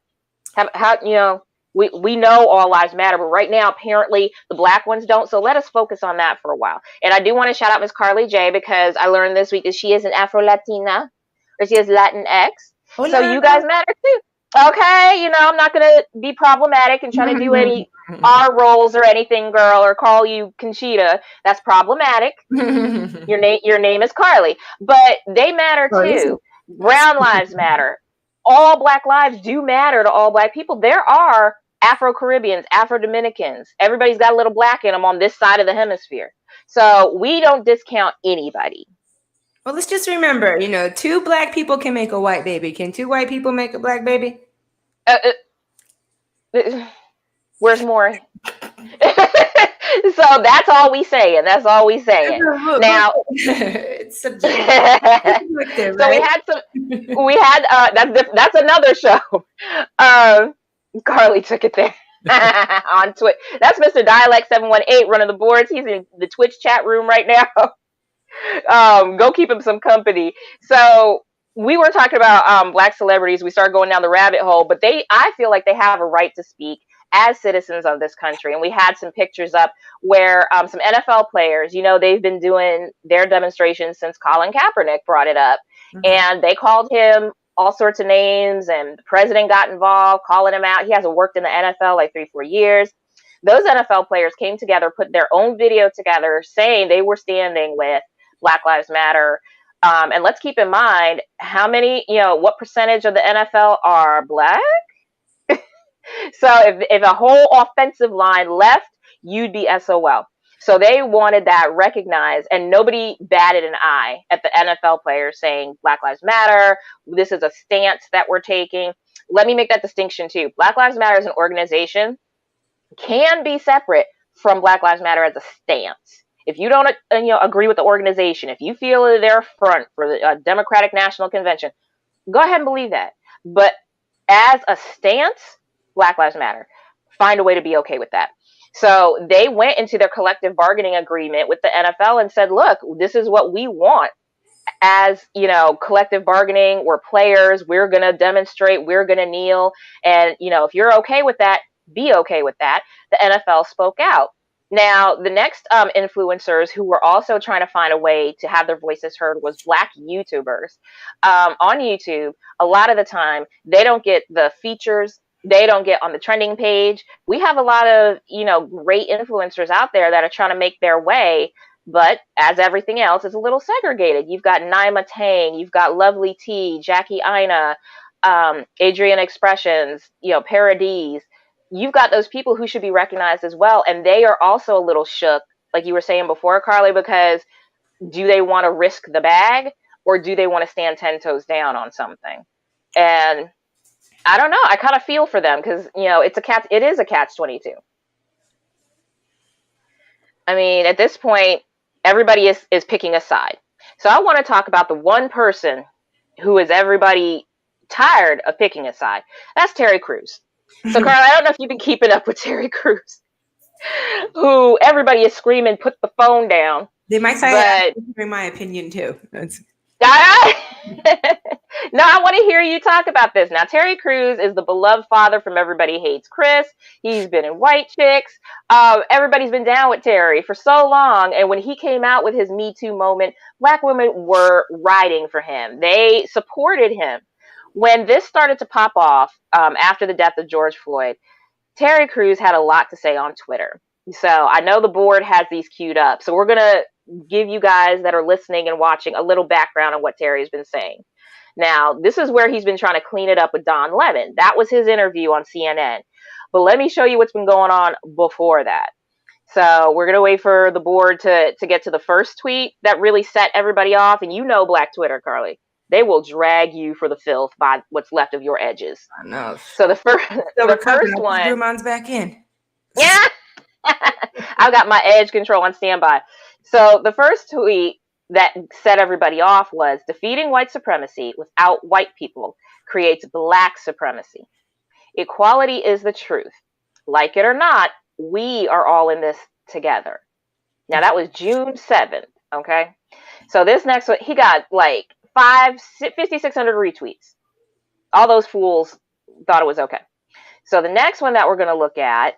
How we know all lives matter, but right now apparently the Black ones don't. So let us focus on that for a while. And I do want to shout out Miss Carly J, because I learned this week that she is an Afro-Latina, or she is Latinx. Hola. So you guys matter too. Okay, I'm not going to be problematic and try to do any R roles or anything, girl, or call you Conchita. That's problematic. Your name is Carly. But they matter too. Brown lives matter. All Black lives do matter to all Black people. There are Afro-Caribbeans, Afro-Dominicans. Everybody's got a little Black in them on this side of the hemisphere. So we don't discount anybody. Well, let's just remember, two Black people can make a white baby. Can two white people make a Black baby? Where's more? So that's all we saying. That's all we saying. Now, it's subjective. So we had that's another show. Carly took it there on Twitch. That's Mr. Dialect 718 running the boards. He's in the Twitch chat room right now. Go keep him some company. So we were talking about Black celebrities. We started going down the rabbit hole, but I feel like they have a right to speak as citizens of this country. And we had some pictures up where some NFL players, they've been doing their demonstrations since Colin Kaepernick brought it up. And they called him all sorts of names, and the president got involved, calling him out. He hasn't worked in the NFL like 3-4 years. Those NFL players came together, put their own video together saying they were standing with Black Lives Matter. And let's keep in mind how many, what percentage of the NFL are Black? So if a whole offensive line left, you'd be SOL. So they wanted that recognized, and nobody batted an eye at the NFL players saying Black Lives Matter. This is a stance that we're taking. Let me make that distinction too. Black Lives Matter as an organization can be separate from Black Lives Matter as a stance. If you don't agree with the organization, if you feel that they're front for the Democratic National Convention, go ahead and believe that. But as a stance, Black Lives Matter. Find a way to be okay with that. So they went into their collective bargaining agreement with the NFL and said, look, this is what we want. As collective bargaining, we're players, we're going to demonstrate, we're going to kneel. And, if you're okay with that, be okay with that. The NFL spoke out. Now, the next influencers who were also trying to find a way to have their voices heard was Black YouTubers. On YouTube, a lot of the time, they don't get the features. They don't get on the trending page. We have a lot of, great influencers out there that are trying to make their way. But as everything else, it's a little segregated. You've got Naima Tang, you've got Lovely T, Jackie Aina, Adrian Expressions, Paradise. You've got those people who should be recognized as well. And they are also a little shook, like you were saying before, Carly, because do they want to risk the bag or do they want to stand 10 toes down on something? And I don't know. I kind of feel for them because, it is a catch-22. I mean, at this point, everybody is picking a side. So I want to talk about the one person who is everybody tired of picking a side. That's Terry Crews. So, Carl, I don't know if you've been keeping up with Terry Crews, who everybody is screaming, put the phone down. They might say, in my opinion, too. No, I want to hear you talk about this. Now, Terry Crews is the beloved father from Everybody Hates Chris. He's been in White Chicks. Everybody's been down with Terry for so long. And when he came out with his Me Too moment, Black women were riding for him. They supported him. When this started to pop off after the death of George Floyd, Terry Crews had a lot to say on Twitter. So I know the board has these queued up. So we're going to give you guys that are listening and watching a little background on what Terry's been saying. Now, this is where he's been trying to clean it up with Don Lemon. That was his interview on CNN. But let me show you what's been going on before that. So we're going to wait for the board to get to the first tweet that really set everybody off. And Black Twitter, Carly. They will drag you for the filth by what's left of your edges. I know. So the first one. Mine's back in. Yeah. I've got my edge control on standby. So the first tweet that set everybody off was defeating white supremacy without white people creates Black supremacy. Equality is the truth. Like it or not, we are all in this together. Now that was June 7th. Okay. So this next one, he got like 5,600 retweets. All those fools thought it was okay. So the next one that we're going to look at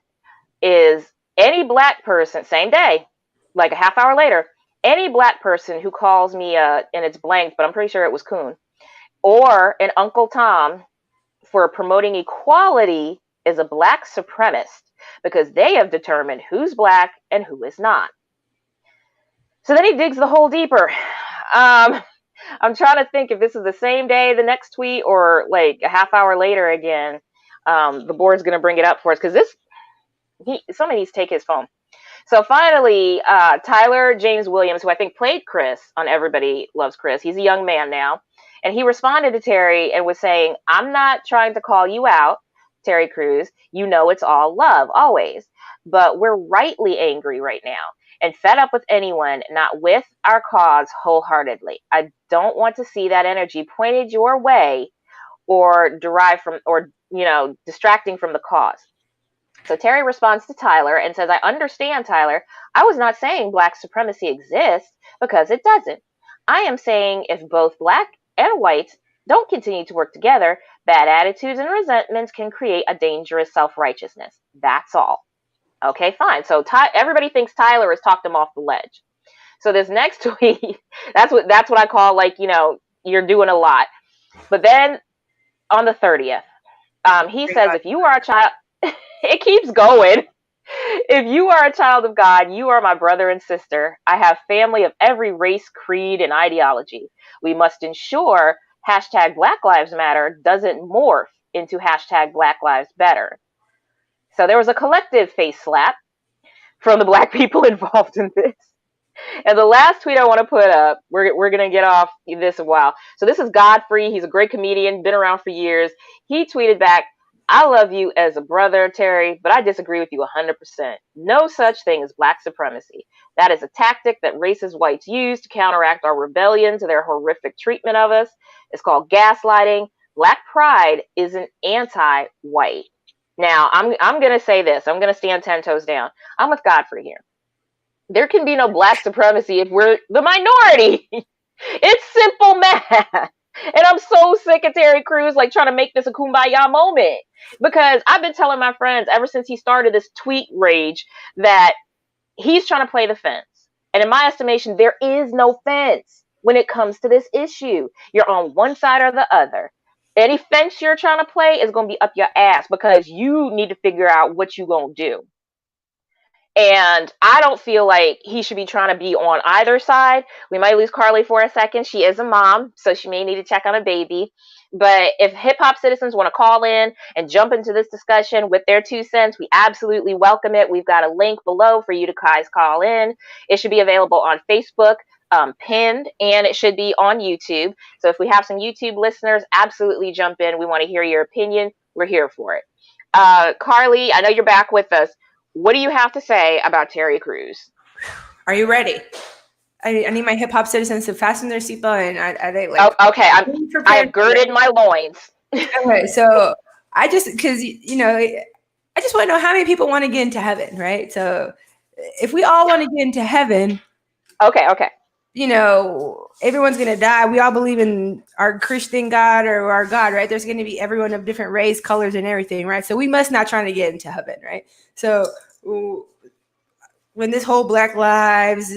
is any Black person, same day, like a half hour later, any Black person who calls me, and it's blank, but I'm pretty sure it was Coon, or an Uncle Tom for promoting equality is a Black supremacist because they have determined who's Black and who is not. So then he digs the hole deeper. I'm trying to think if this is the same day, the next tweet, or like a half hour later again. The board's going to bring it up for us because somebody needs to take his phone. So finally, Tyler James Williams, who I think played Chris on Everybody Loves Chris, he's a young man now, and he responded to Terry and was saying, I'm not trying to call you out, Terry Crews. It's all love, always. But we're rightly angry right now and fed up with anyone not with our cause wholeheartedly. I don't want to see that energy pointed your way or derived from, or, distracting from the cause. So Terry responds to Tyler and says, I understand, Tyler. I was not saying Black supremacy exists because it doesn't. I am saying if both Black and whites don't continue to work together, bad attitudes and resentments can create a dangerous self-righteousness. That's all. Okay, fine. So everybody thinks Tyler has talked him off the ledge. So this next tweet, that's what I call you're doing a lot. But then on the 30th, he says, if you are a child... It keeps going. If you are a child of God, you are my brother and sister. I have family of every race, creed, and ideology. We must ensure hashtag Black Lives Matter doesn't morph into hashtag Black Lives Better. So there was a collective face slap. from the black people involved in this. And the last tweet I want to put up, we're gonna get off this a while. So this is Godfrey. He's a great comedian, been around for years. He tweeted back, "I love you as a brother, Terry, but I disagree with you 100%. No such thing as black supremacy. That is a tactic that racist whites use to counteract our rebellion to their horrific treatment of us. It's called gaslighting. Black pride isn't anti-white." Now, I'm gonna say this. I'm gonna stand 10 toes down. I'm with Godfrey here. There can be no black supremacy if we're the minority. It's simple math. And I'm so sick of Terry Crews like trying to make this a kumbaya moment, because I've been telling my friends ever since he started this tweet rage that he's trying to play the fence. And in my estimation, there is no fence when it comes to this issue. You're on one side or the other. Any fence you're trying to play is going to be up your ass, because you need to figure out what you're going to do. And I don't feel like he should be trying to be on either side. We might lose Carly for a second. She is a mom, so she may need to check on a baby. But if hip hop citizens want to call in and jump into this discussion with their 2 cents, we absolutely welcome it. We've got a link below for you to guys call in. It should be available on Facebook, pinned, and it should be on YouTube. So if we have some YouTube listeners, absolutely jump in. We want to hear your opinion. We're here for it. Carly, I know you're back with us. What do you have to say about Terry Crews? Are you ready? I need my hip hop citizens to fasten their seatbelt, and are they like? Oh, okay, I have girded my loins. Okay, so I just because I just want to know how many people want to get into heaven, right? So if we all want to get into heaven, okay, everyone's gonna die. We all believe in our Christian God or our God, right? There's gonna be everyone of different race, colors, and everything, right? So we must not trying to get into heaven, right? So when this whole Black Lives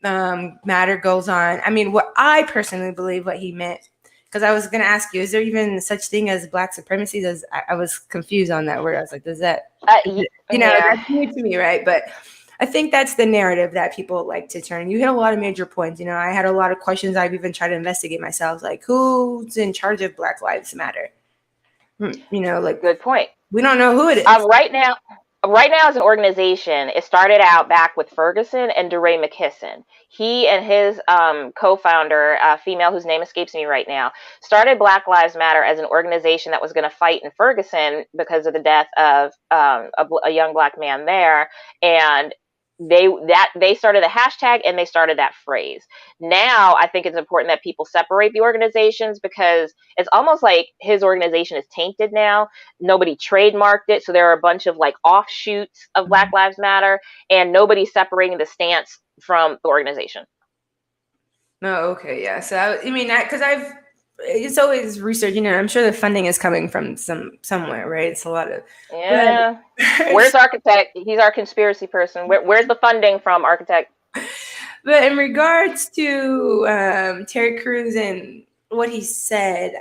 Matter goes on, I mean, what I personally believe what he meant, because I was going to ask you, is there even such thing as black supremacy? I was confused on that word. I was like, does that, that's new to me, right? But I think that's the narrative that people like to turn. You hit a lot of major points. I had a lot of questions. I've even tried to investigate myself, like who's in charge of Black Lives Matter? Like, good point. We don't know who it is. Right now, as an organization, it started out back with Ferguson and DeRay McKesson. He and his co-founder, a female whose name escapes me right now, started Black Lives Matter as an organization that was going to fight in Ferguson because of the death of a young Black man there. And they started a hashtag and they started that phrase. Now, I think it's important that people separate the organizations, because it's almost like his organization is tainted now. Nobody trademarked it, so there are a bunch of like offshoots of Black Lives Matter, and nobody's separating the stance from the organization. Oh, okay, yeah. So I mean, because it's always research. I'm sure the funding is coming from somewhere, right? It's a lot of Where's Architect? He's our conspiracy person. Where's the funding from, Architect? But in regards to Terry Crews and what he said,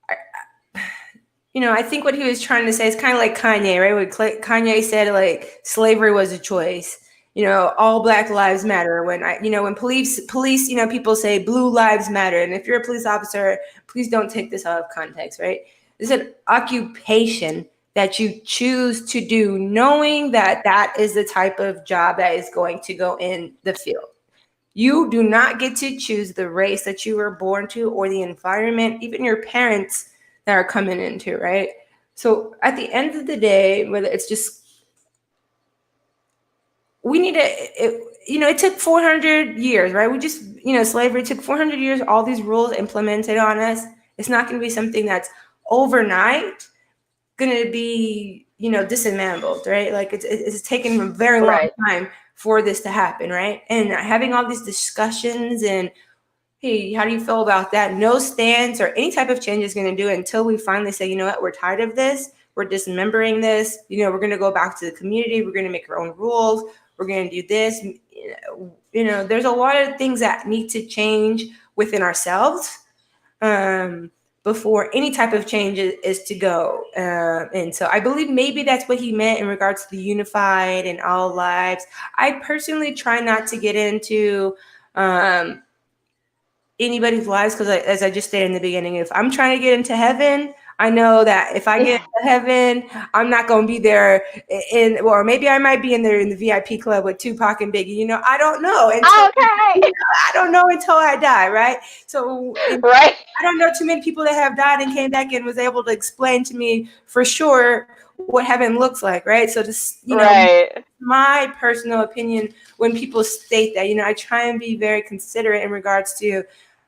I think what he was trying to say is kind of like Kanye, right? When Kanye said like slavery was a choice. All Black lives matter. When police, people say blue lives matter. And if you're a police officer, please don't take this out of context, right? It's an occupation that you choose to do, knowing that that is the type of job that is going to go in the field. You do not get to choose the race that you were born to or the environment, even your parents that are coming into, right? So at the end of the day, whether it's just, we need to, it took 400 years, right? We just, slavery took 400 years, all these rules implemented on us. It's not going to be something that's overnight going to be, dismantled, right? Like it's taken a very long time for this to happen, right? And having all these discussions and, hey, how do you feel about that? No stance or any type of change is going to do it until we finally say, you know what, we're tired of this. We're dismembering this. We're going to go back to the community. We're going to make our own rules. We're going to do this. There's a lot of things that need to change within ourselves before any type of change is to go. And so I believe maybe that's what he meant in regards to the unified and all lives. I personally try not to get into anybody's lives, because as I just stated in the beginning, if I'm trying to get into heaven, I know that if I get to heaven, I'm not going to be there or maybe I might be in there in the VIP club with Tupac and Biggie. I don't know Okay. I don't know until I die, right? So Right. I don't know too many people that have died and came back and was able to explain to me for sure what heaven looks like, right? So just, Right. my personal opinion when people state that, I try and be very considerate in regards to,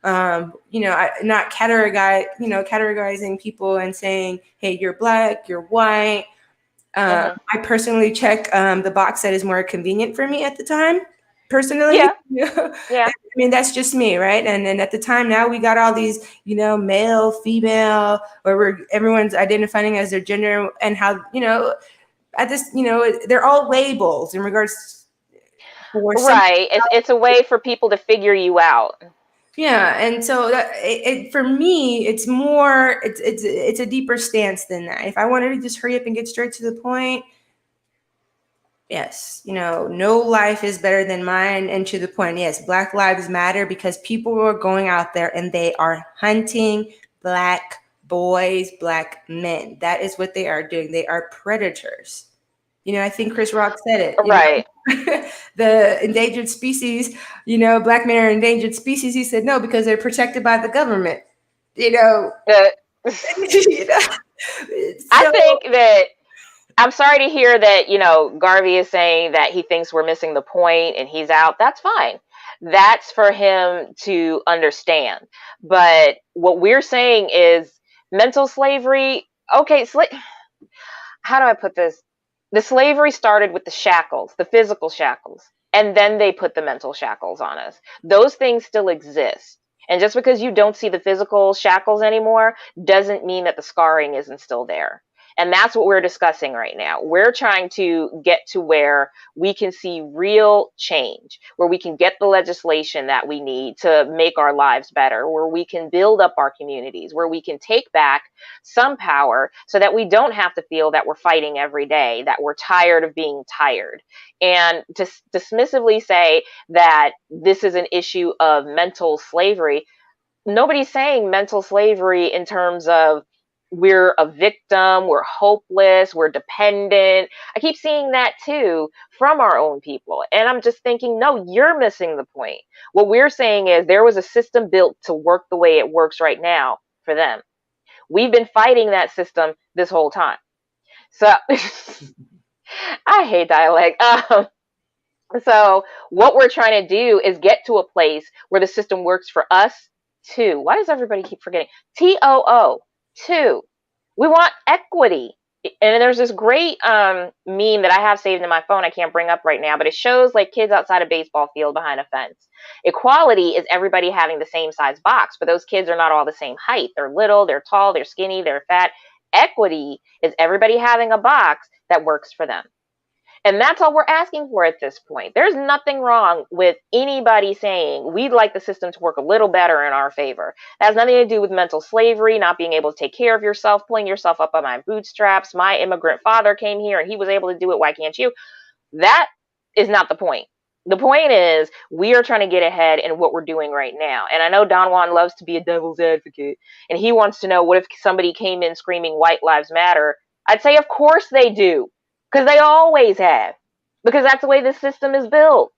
not categorizing people and saying, hey, you're black, you're white. Hmm. I personally check the box that is more convenient for me at the time, personally. Yeah. Yeah. I mean, that's just me, right? And then at the time now we got all these, male, female, where everyone's identifying as their gender and how, at this, they're all labels in regards for some. Right. It's a way for people to figure you out. Yeah, and so for me, it's more, it's a deeper stance than that. If I wanted to just hurry up and get straight to the point, yes, no life is better than mine. And to the point, yes, Black Lives Matter because people are going out there and they are hunting Black boys, Black men. That is what they are doing. They are predators. I think Chris Rock said it. Right. The endangered species, Black men are endangered species. He said no because they're protected by the government. You know, Uh, you know? I So think that I'm sorry to hear that, Garvey is saying that he thinks we're missing the point and he's out. That's fine. That's for him to understand. But what we're saying is mental slavery. Okay, how do I put this? The slavery started with the shackles, the physical shackles, and then they put the mental shackles on us. Those things still exist. And just because you don't see the physical shackles anymore doesn't mean that the scarring isn't still there. And that's what we're discussing right now. We're trying to get to where we can see real change, where we can get the legislation that we need to make our lives better, where we can build up our communities, where we can take back some power so that we don't have to feel that we're fighting every day, that we're tired of being tired. And to dismissively say that this is an issue of mental slavery, nobody's saying mental slavery in terms of we're a victim, we're hopeless, we're dependent. I keep seeing that too from our own people. And I'm just thinking, no, you're missing the point. What we're saying is there was a system built to work the way it works right now for them. We've been fighting that system this whole time. So I hate dialect. So what we're trying to do is get to a place where the system works for us too. Why does everybody keep forgetting? TOO, too. We want equity. And there's this great meme that I have saved in my phone I can't bring up right now, but it shows like kids outside a baseball field behind a fence. Equality is everybody having the same size box, but those kids are not all the same height. They're little, they're tall, they're skinny, they're fat. Equity is everybody having a box that works for them. And that's all we're asking for at this point. There's nothing wrong with anybody saying we'd like the system to work a little better in our favor. That has nothing to do with mental slavery, not being able to take care of yourself, pulling yourself up by my bootstraps. My immigrant father came here and he was able to do it. Why can't you? That is not the point. The point is we are trying to get ahead in what we're doing right now. And I know Don Juan loves to be a devil's advocate, and he wants to know what if somebody came in screaming white lives matter. I'd say, of course they do. Because they always have. Because that's the way this system is built.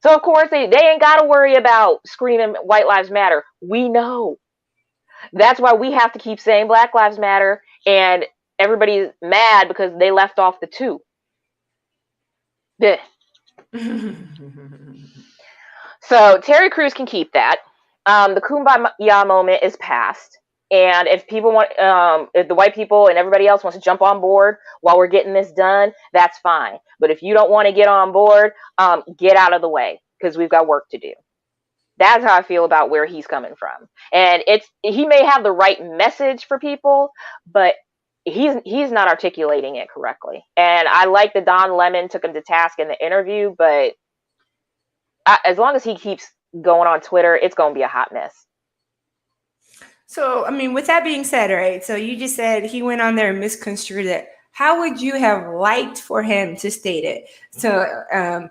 So of course they ain't got to worry about screaming white lives matter. We know. That's why we have to keep saying Black Lives Matter, and everybody's mad because they left off the two. Blech. So Terry Crews can keep that. The Kumbaya moment is past. And if people want, if the white people and everybody else wants to jump on board while we're getting this done, that's fine. But if you don't want to get on board, get out of the way because we've got work to do. That's how I feel about where he's coming from. And he may have the right message for people, but he's not articulating it correctly. And I like that Don Lemon took him to task in the interview, but as long as he keeps going on Twitter, it's going to be a hot mess. So, I mean, with that being said, right? So you just said he went on there and misconstrued it. How would you have liked for him to state it? So,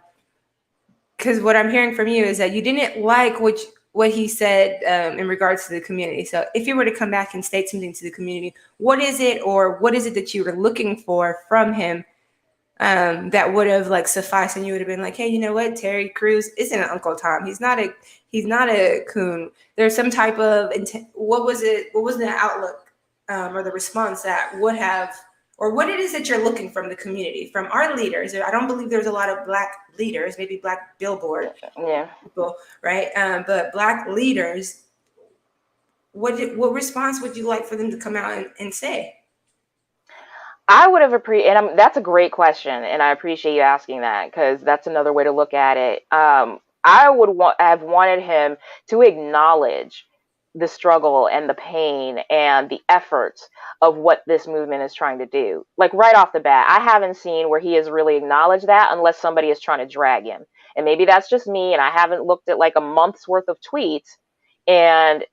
because what I'm hearing from you is that you didn't like what he said in regards to the community. So if you were to come back and state something to the community, what is it, or what is it that you were looking for from him that would have like sufficed, and you would have been like, hey, you know what, Terry Crews isn't an Uncle Tom. He's not a coon. There's some type of what was the outlook or the response that would have, or what it is that you're looking from the community, from our leaders. I don't believe there's a lot of Black leaders, maybe Black billboard people, right? But Black leaders, what response would you like for them to come out and say? I would have appreciated, and that's a great question, and I appreciate you asking that, because that's another way to look at it. I would have wanted him to acknowledge the struggle and the pain and the efforts of what this movement is trying to do. Like right off the bat, I haven't seen where he has really acknowledged that unless somebody is trying to drag him. And maybe that's just me, and I haven't looked at like a month's worth of tweets, and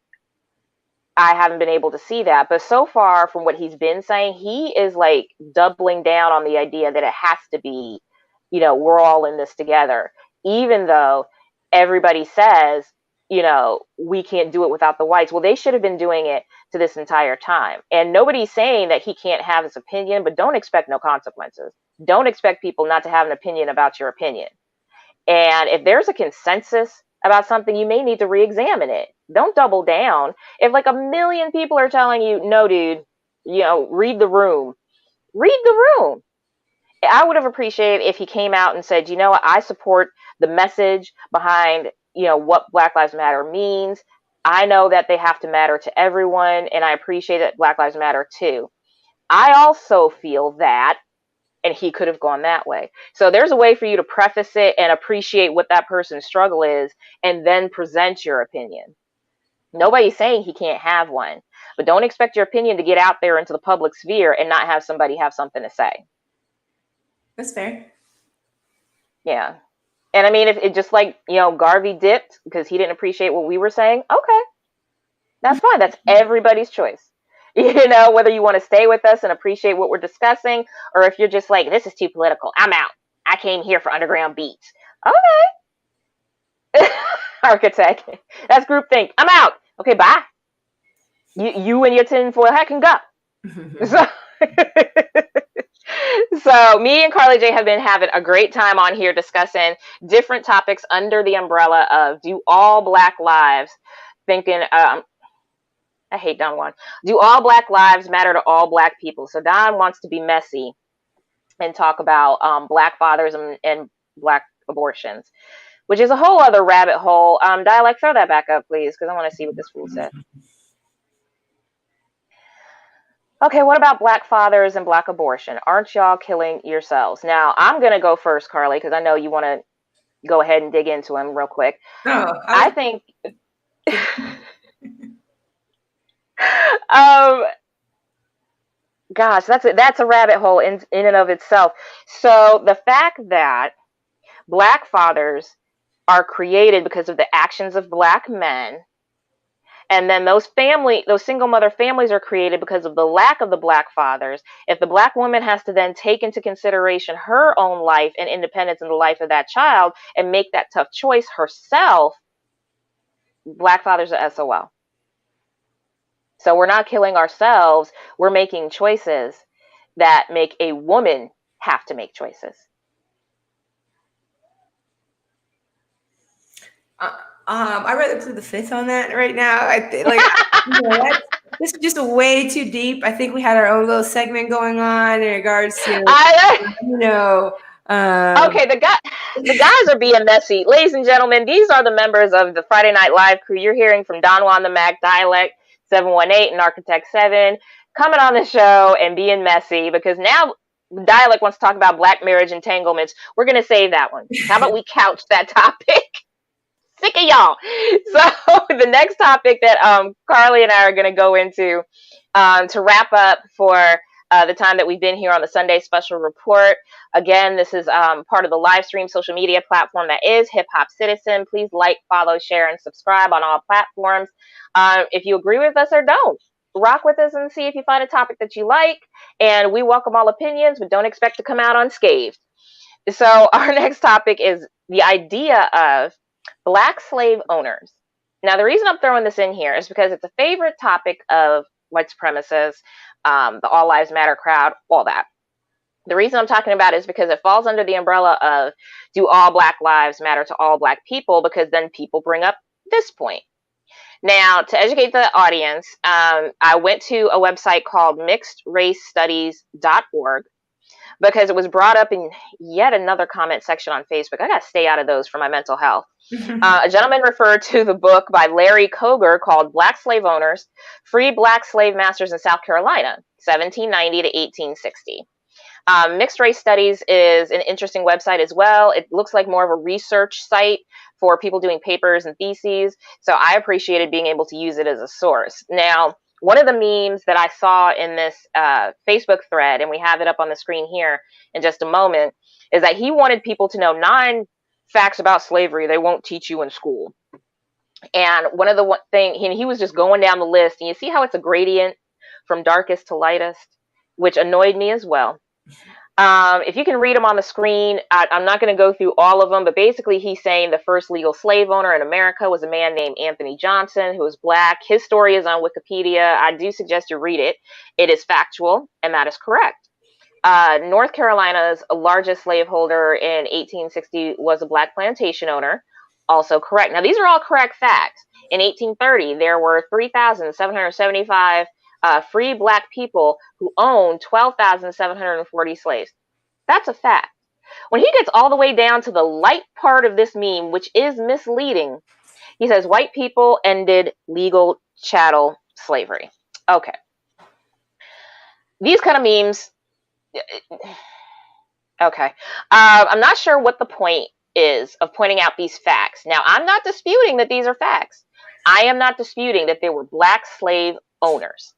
I haven't been able to see that. But so far from what he's been saying, he is like doubling down on the idea that it has to be, we're all in this together, even though everybody says, we can't do it without the whites. Well, they should have been doing it to this entire time. And nobody's saying that he can't have his opinion, but don't expect no consequences. Don't expect people not to have an opinion about your opinion. And if there's a consensus about something, you may need to re-examine it. Don't double down. If like a million people are telling you, no, dude, read the room. Read the room. I would have appreciated if he came out and said, you know what, I support the message behind, what Black Lives Matter means. I know that they have to matter to everyone, and I appreciate that Black Lives Matter too. I also feel that, and he could have gone that way. So there's a way for you to preface it and appreciate what that person's struggle is, and then present your opinion. Nobody's saying he can't have one, but don't expect your opinion to get out there into the public sphere and not have somebody have something to say. That's fair. Yeah. And I mean, if it just like, Garvey dipped because he didn't appreciate what we were saying, okay, that's fine. That's everybody's choice. Whether you want to stay with us and appreciate what we're discussing, or if you're just like, this is too political, I'm out. I came here for underground beats. Okay. Architect. That's groupthink. I'm out. Okay, bye. You and your tinfoil hat can go. So me and Carly J have been having a great time on here discussing different topics under the umbrella of do all Black lives thinking, I hate Don Juan. Do all Black lives matter to all Black people? So Don wants to be messy and talk about Black fathers and Black abortions, which is a whole other rabbit hole. Dialect, throw that back up, please, because I want to see what this fool said. Okay, what about Black fathers and Black abortion? Aren't y'all killing yourselves? Now, I'm going to go first, Carly, because I know you want to go ahead and dig into him real quick. I think... gosh, that's a rabbit hole in and of itself. So the fact that Black fathers are created because of the actions of Black men, and then those single mother families are created because of the lack of the Black fathers. If the Black woman has to then take into consideration her own life and independence in the life of that child and make that tough choice herself, Black fathers are SOL. So we're not killing ourselves. We're making choices that make a woman have to make choices. I'd rather plead the fifth on that right now. I think this is just way too deep. I think we had our own little segment going on in regards to, okay, the guys are being messy. Ladies and gentlemen, these are the members of the Friday Night Live crew. You're hearing from Don Juan the Mac, Dialect 718, and Architect 7 coming on the show and being messy because now Dialect wants to talk about Black marriage entanglements. We're going to save that one. How about we couch that topic? Sick of y'all. So the next topic that Carly and I are going to go into to wrap up for the time that we've been here on the Sunday Special Report. Again, this is part of the live stream social media platform that is HipHopCitizen. Please like, follow, share, and subscribe on all platforms. If you agree with us or don't, rock with us and see if you find a topic that you like. And we welcome all opinions, but don't expect to come out unscathed. So our next topic is the idea of Black slave owners Now, the reason I'm throwing this in here is because it's a favorite topic of white supremacists, the All Lives Matter crowd, all that. The reason I'm talking about it is because it falls under the umbrella of, do all Black lives matter to all Black people? Because then people bring up this point. Now, to educate the audience, I went to a website called mixedracestudies.org because it was brought up in yet another comment section on Facebook. I got to stay out of those for my mental health. A gentleman referred to the book by Larry Koger called Black Slave Owners, Free Black Slave Masters in South Carolina, 1790 to 1860. Mixed Race Studies is an interesting website as well. It looks like more of a research site for people doing papers and theses. So I appreciated being able to use it as a source. Now, one of the memes that I saw in this Facebook thread, and we have it up on the screen here in just a moment, is that he wanted people to know 9 facts about slavery they won't teach you in school. And one of the thing, he was just going down the list, and you see how it's a gradient from darkest to lightest, which annoyed me as well. If you can read them on the screen, I'm not going to go through all of them, but basically he's saying the first legal slave owner in America was a man named Anthony Johnson, who was Black. His story is on Wikipedia. I do suggest you read it. It is factual, and that is correct. North Carolina's largest slaveholder in 1860 was a Black plantation owner. Also correct. Now, these are all correct facts. In 1830, there were 3,775 free Black people who owned 12,740 slaves. That's a fact. When he gets all the way down to the light part of this meme, which is misleading, he says white people ended legal chattel slavery. Okay. These kind of memes, okay. I'm not sure what the point is of pointing out these facts. Now, I'm not disputing that these are facts. I am not disputing that there were Black slave owners.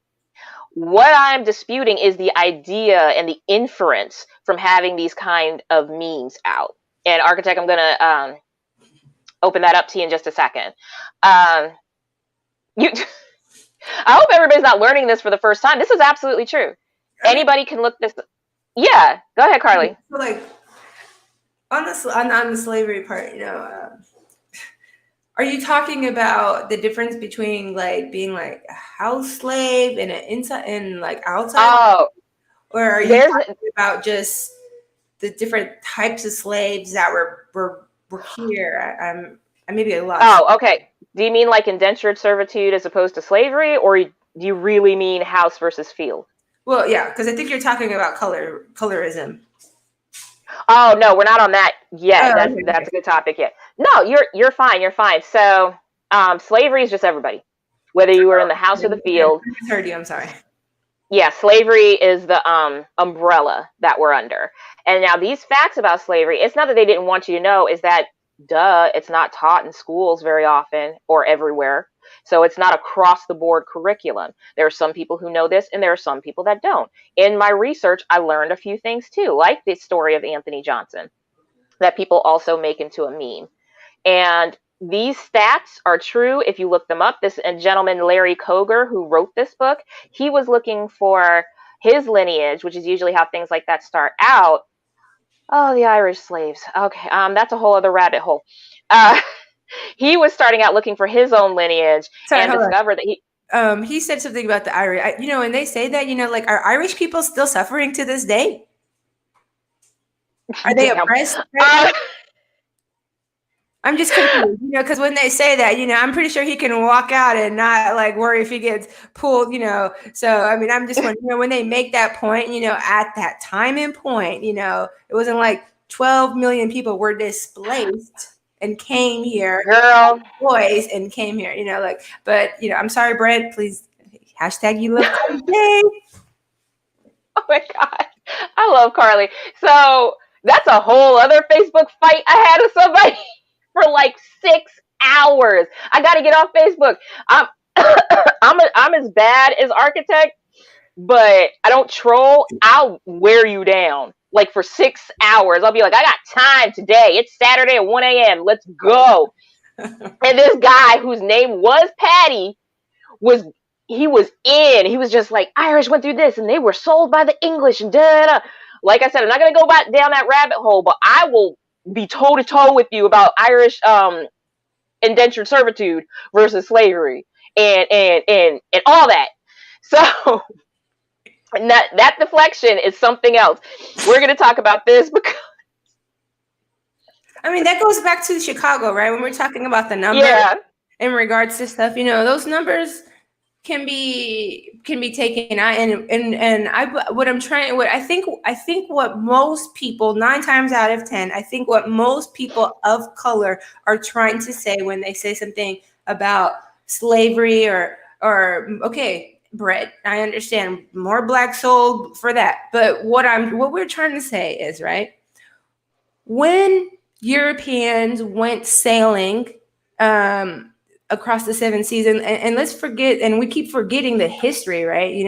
What I'm disputing is the idea and the inference from having these kind of memes out. And Architect, I'm going to open that up to you in just a second. I hope everybody's not learning this for the first time. This is absolutely true. Anybody can look this. Yeah, go ahead, Carly. Like on the slavery part, are you talking about the difference between like being like a house slave and an inside and like outside? Oh, or are you talking about just the different types of slaves that were here? I may be a lot. Oh, okay. Do you mean like indentured servitude as opposed to slavery, or do you really mean house versus field? Well, yeah, because I think you're talking about colorism. Oh no, we're not on that yet. That's a good topic yet. No, you're fine. You're fine. So, slavery is just everybody, whether you were in the house or the field. I heard you. I'm sorry. Yeah, slavery is the umbrella that we're under. And now these facts about slavery, it's not that they didn't want you to know, is that it's not taught in schools very often or everywhere. So it's not across the board curriculum. There are some people who know this and there are some people that don't. In my research, I learned a few things too, like the story of Anthony Johnson, that people also make into a meme. And these stats are true if you look them up. This gentleman, Larry Koger, who wrote this book, he was looking for his lineage, which is usually how things like that start out. Oh, the Irish slaves. Okay, that's a whole other rabbit hole. He was starting out looking for his own lineage and discovered that he said something about the Irish. And they say that, like, are Irish people still suffering to this day? Are they oppressed? I'm just confused, because when they say that, I'm pretty sure he can walk out and not like worry if he gets pulled, So, I mean, I'm just wondering, when they make that point, at that time and point, it wasn't like 12 million people were displaced and came here, girl, boys, and came here, but, I'm sorry, Brent, please, hashtag you love Carly. Oh my God. I love Carly. So that's a whole other Facebook fight I had with somebody for like 6 hours. I got to get off Facebook. I'm as bad as Architect, but I don't troll. I'll wear you down. Like for 6 hours, I'll be like, I got time today. It's Saturday at 1 a.m. Let's go. And this guy whose name was Patty he was just like, Irish went through this and they were sold by the English and da. Like I said, I'm not going to go back down that rabbit hole, but I will be toe to toe with you about Irish indentured servitude versus slavery and all that. So that deflection is something else. We're going to talk about this because I mean, that goes back to Chicago, right? When we're talking about the numbers in regards to stuff, those numbers can be taken out, and I think what most people, 9 times out of 10, I think what most people of color are trying to say when they say something about slavery or okay, Brett, I understand more black soul for that, but what we're trying to say is, right, when Europeans went sailing across the seven seas, and let's forget, and we keep forgetting the history, right?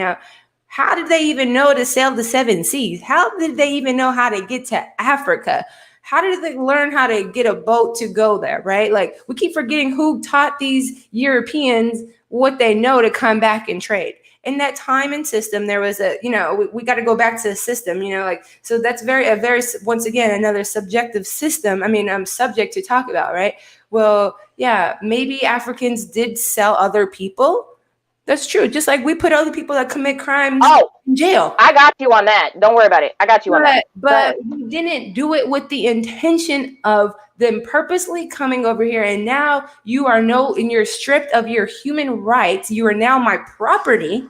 How did they even know to sail the seven seas? How did they even know how to get to Africa? How did they learn how to get a boat to go there, right? Like, we keep forgetting who taught these Europeans what they know to come back and trade. In that time and system, there was we got to go back to the system, so that's very, once again, another subjective system. I mean, I'm subject to talk about, right? Well, yeah, maybe Africans did sell other people. That's true. Just like we put other people that commit crimes in jail. I got you on that. Don't worry about it. I got you on that. But we didn't do it with the intention of them purposely coming over here. And now you're stripped of your human rights. You are now my property.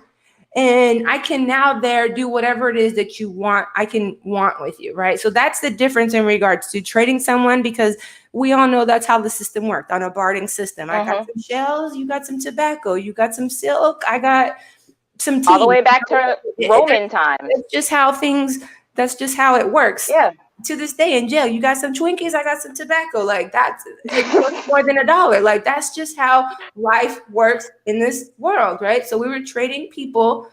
And I can now do whatever it is that you want. I can want with you, right? So that's the difference in regards to trading someone, because we all know that's how the system worked, on a bartering system. I got some shells, you got some tobacco, you got some silk, I got some tea. All the way back to Roman times. That's just how it works. Yeah. To this day in jail, you got some Twinkies, I got some tobacco. Like, that's more than $1. Like, that's just how life works in this world, right? So we were trading people,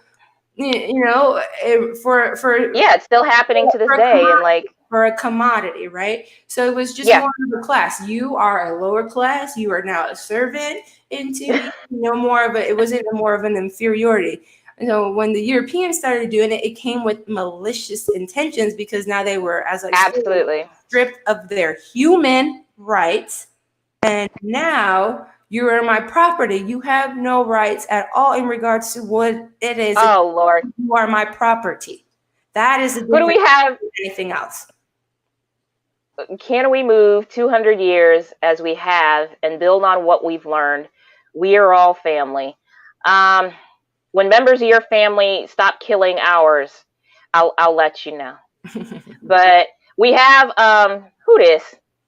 for it's still happening to this day, and like for a commodity, right? So it was just more of a class. You are a lower class. You are now a servant into it wasn't more of an inferiority. When the Europeans started doing it, it came with malicious intentions, because now they were, as I said, stripped of their human rights. And now you are my property. You have no rights at all in regards to what it is. Oh, Lord. You are my property. That is the difference. Who do we have? Anything else? Can we move 200 years as we have and build on what we've learned? We are all family. When members of your family stop killing ours, I'll let you know. But we have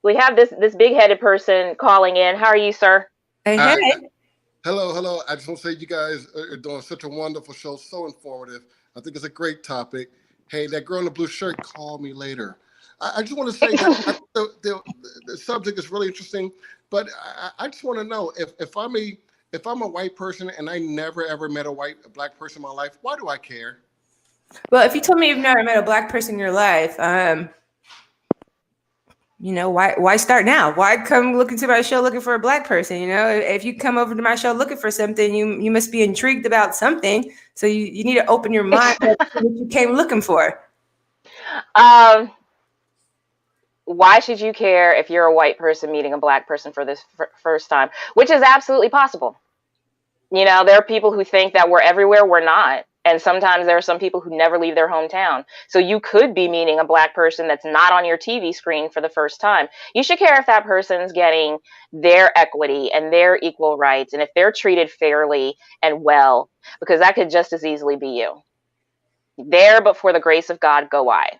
we have this big-headed person calling in. How are you, sir? Hey. Hello. I just want to say you guys are doing such a wonderful show, so informative. I think it's a great topic. Hey, that girl in the blue shirt, call me later. I just want to say that the subject is really interesting, but I just want to know if I'm a white person and I never ever met a black person in my life, why do I care? Well, if you told me you've never met a black person in your life, why start now? Why come looking to my show looking for a black person? If you come over to my show looking for something, you must be intrigued about something. So you need to open your mind to what you came looking for. Why should you care if you're a white person meeting a black person for this first time, which is absolutely possible. There are people who think that we're everywhere. We're not. And sometimes there are some people who never leave their hometown. So you could be meeting a black person that's not on your TV screen for the first time. You should care if that person's getting their equity and their equal rights, and if they're treated fairly and well, because that could just as easily be you. There, but for the grace of God, go I.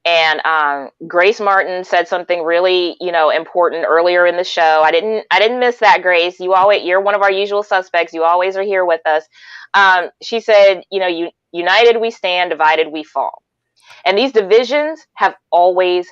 And Grace Martin said something really, important earlier in the show. I didn't miss that, Grace. You're one of our usual suspects. You always are here with us. She said, united we stand, divided we fall. And these divisions have always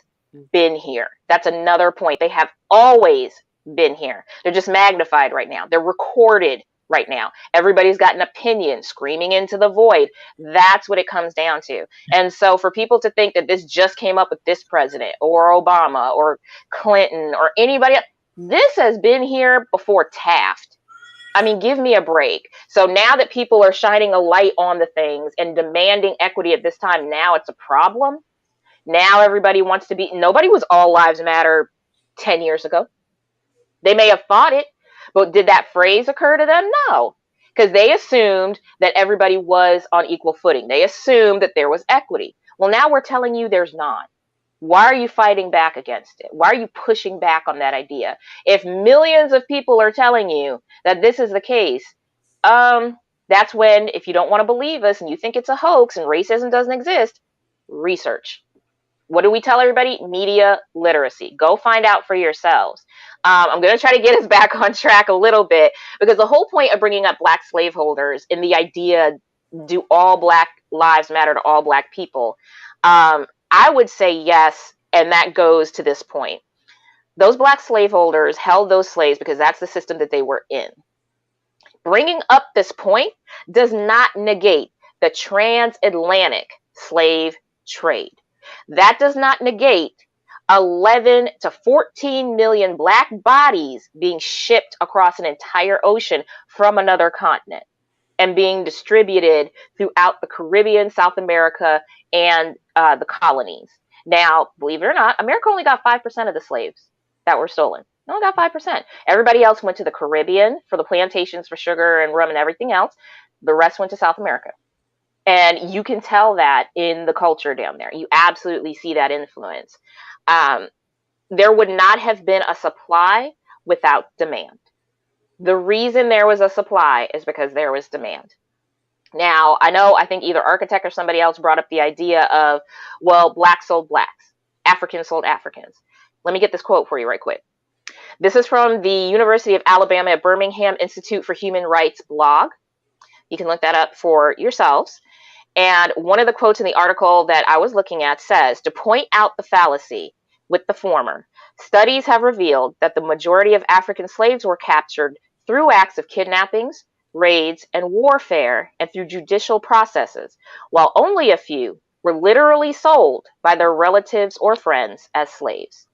been here. That's another point. They have always been here. They're just magnified right now. They're recorded right now. Everybody's got an opinion screaming into the void. That's what it comes down to. And so for people to think that this just came up with this president or Obama or Clinton or anybody else, this has been here before Taft. I mean, give me a break. So now that people are shining a light on the things and demanding equity at this time, now it's a problem. Now everybody wants to nobody was all lives matter 10 years ago. They may have thought it, but did that phrase occur to them? No, because they assumed that everybody was on equal footing. They assumed that there was equity. Well, now we're telling you there's not. Why are you fighting back against it? Why are you pushing back on that idea? If millions of people are telling you that this is the case, that's when, if you don't want to believe us and you think it's a hoax and racism doesn't exist, research. What do we tell everybody? Media literacy. Go find out for yourselves. I'm going to try to get us back on track a little bit, because the whole point of bringing up Black slaveholders and the idea, do all Black lives matter to all Black people? I would say yes, and that goes to this point. Those Black slaveholders held those slaves because that's the system that they were in. Bringing up this point does not negate the transatlantic slave trade. That does not negate 11 to 14 million Black bodies being shipped across an entire ocean from another continent and being distributed throughout the Caribbean, South America, and the colonies. Now, believe it or not, America only got 5% of the slaves that were stolen. They only got 5%. Everybody else went to the Caribbean for the plantations for sugar and rum and everything else. The rest went to South America. And you can tell that in the culture down there. You absolutely see that influence. There would not have been a supply without demand. The reason there was a supply is because there was demand. Now, I think either Architect or somebody else brought up the idea of, well, Blacks sold Blacks, Africans sold Africans. Let me get this quote for you right quick. This is from the University of Alabama at Birmingham Institute for Human Rights blog. You can look that up for yourselves. And one of the quotes in the article that I was looking at says, to point out the fallacy with the former, studies have revealed that the majority of African slaves were captured through acts of kidnappings, raids, and warfare, and through judicial processes, while only a few were literally sold by their relatives or friends as slaves.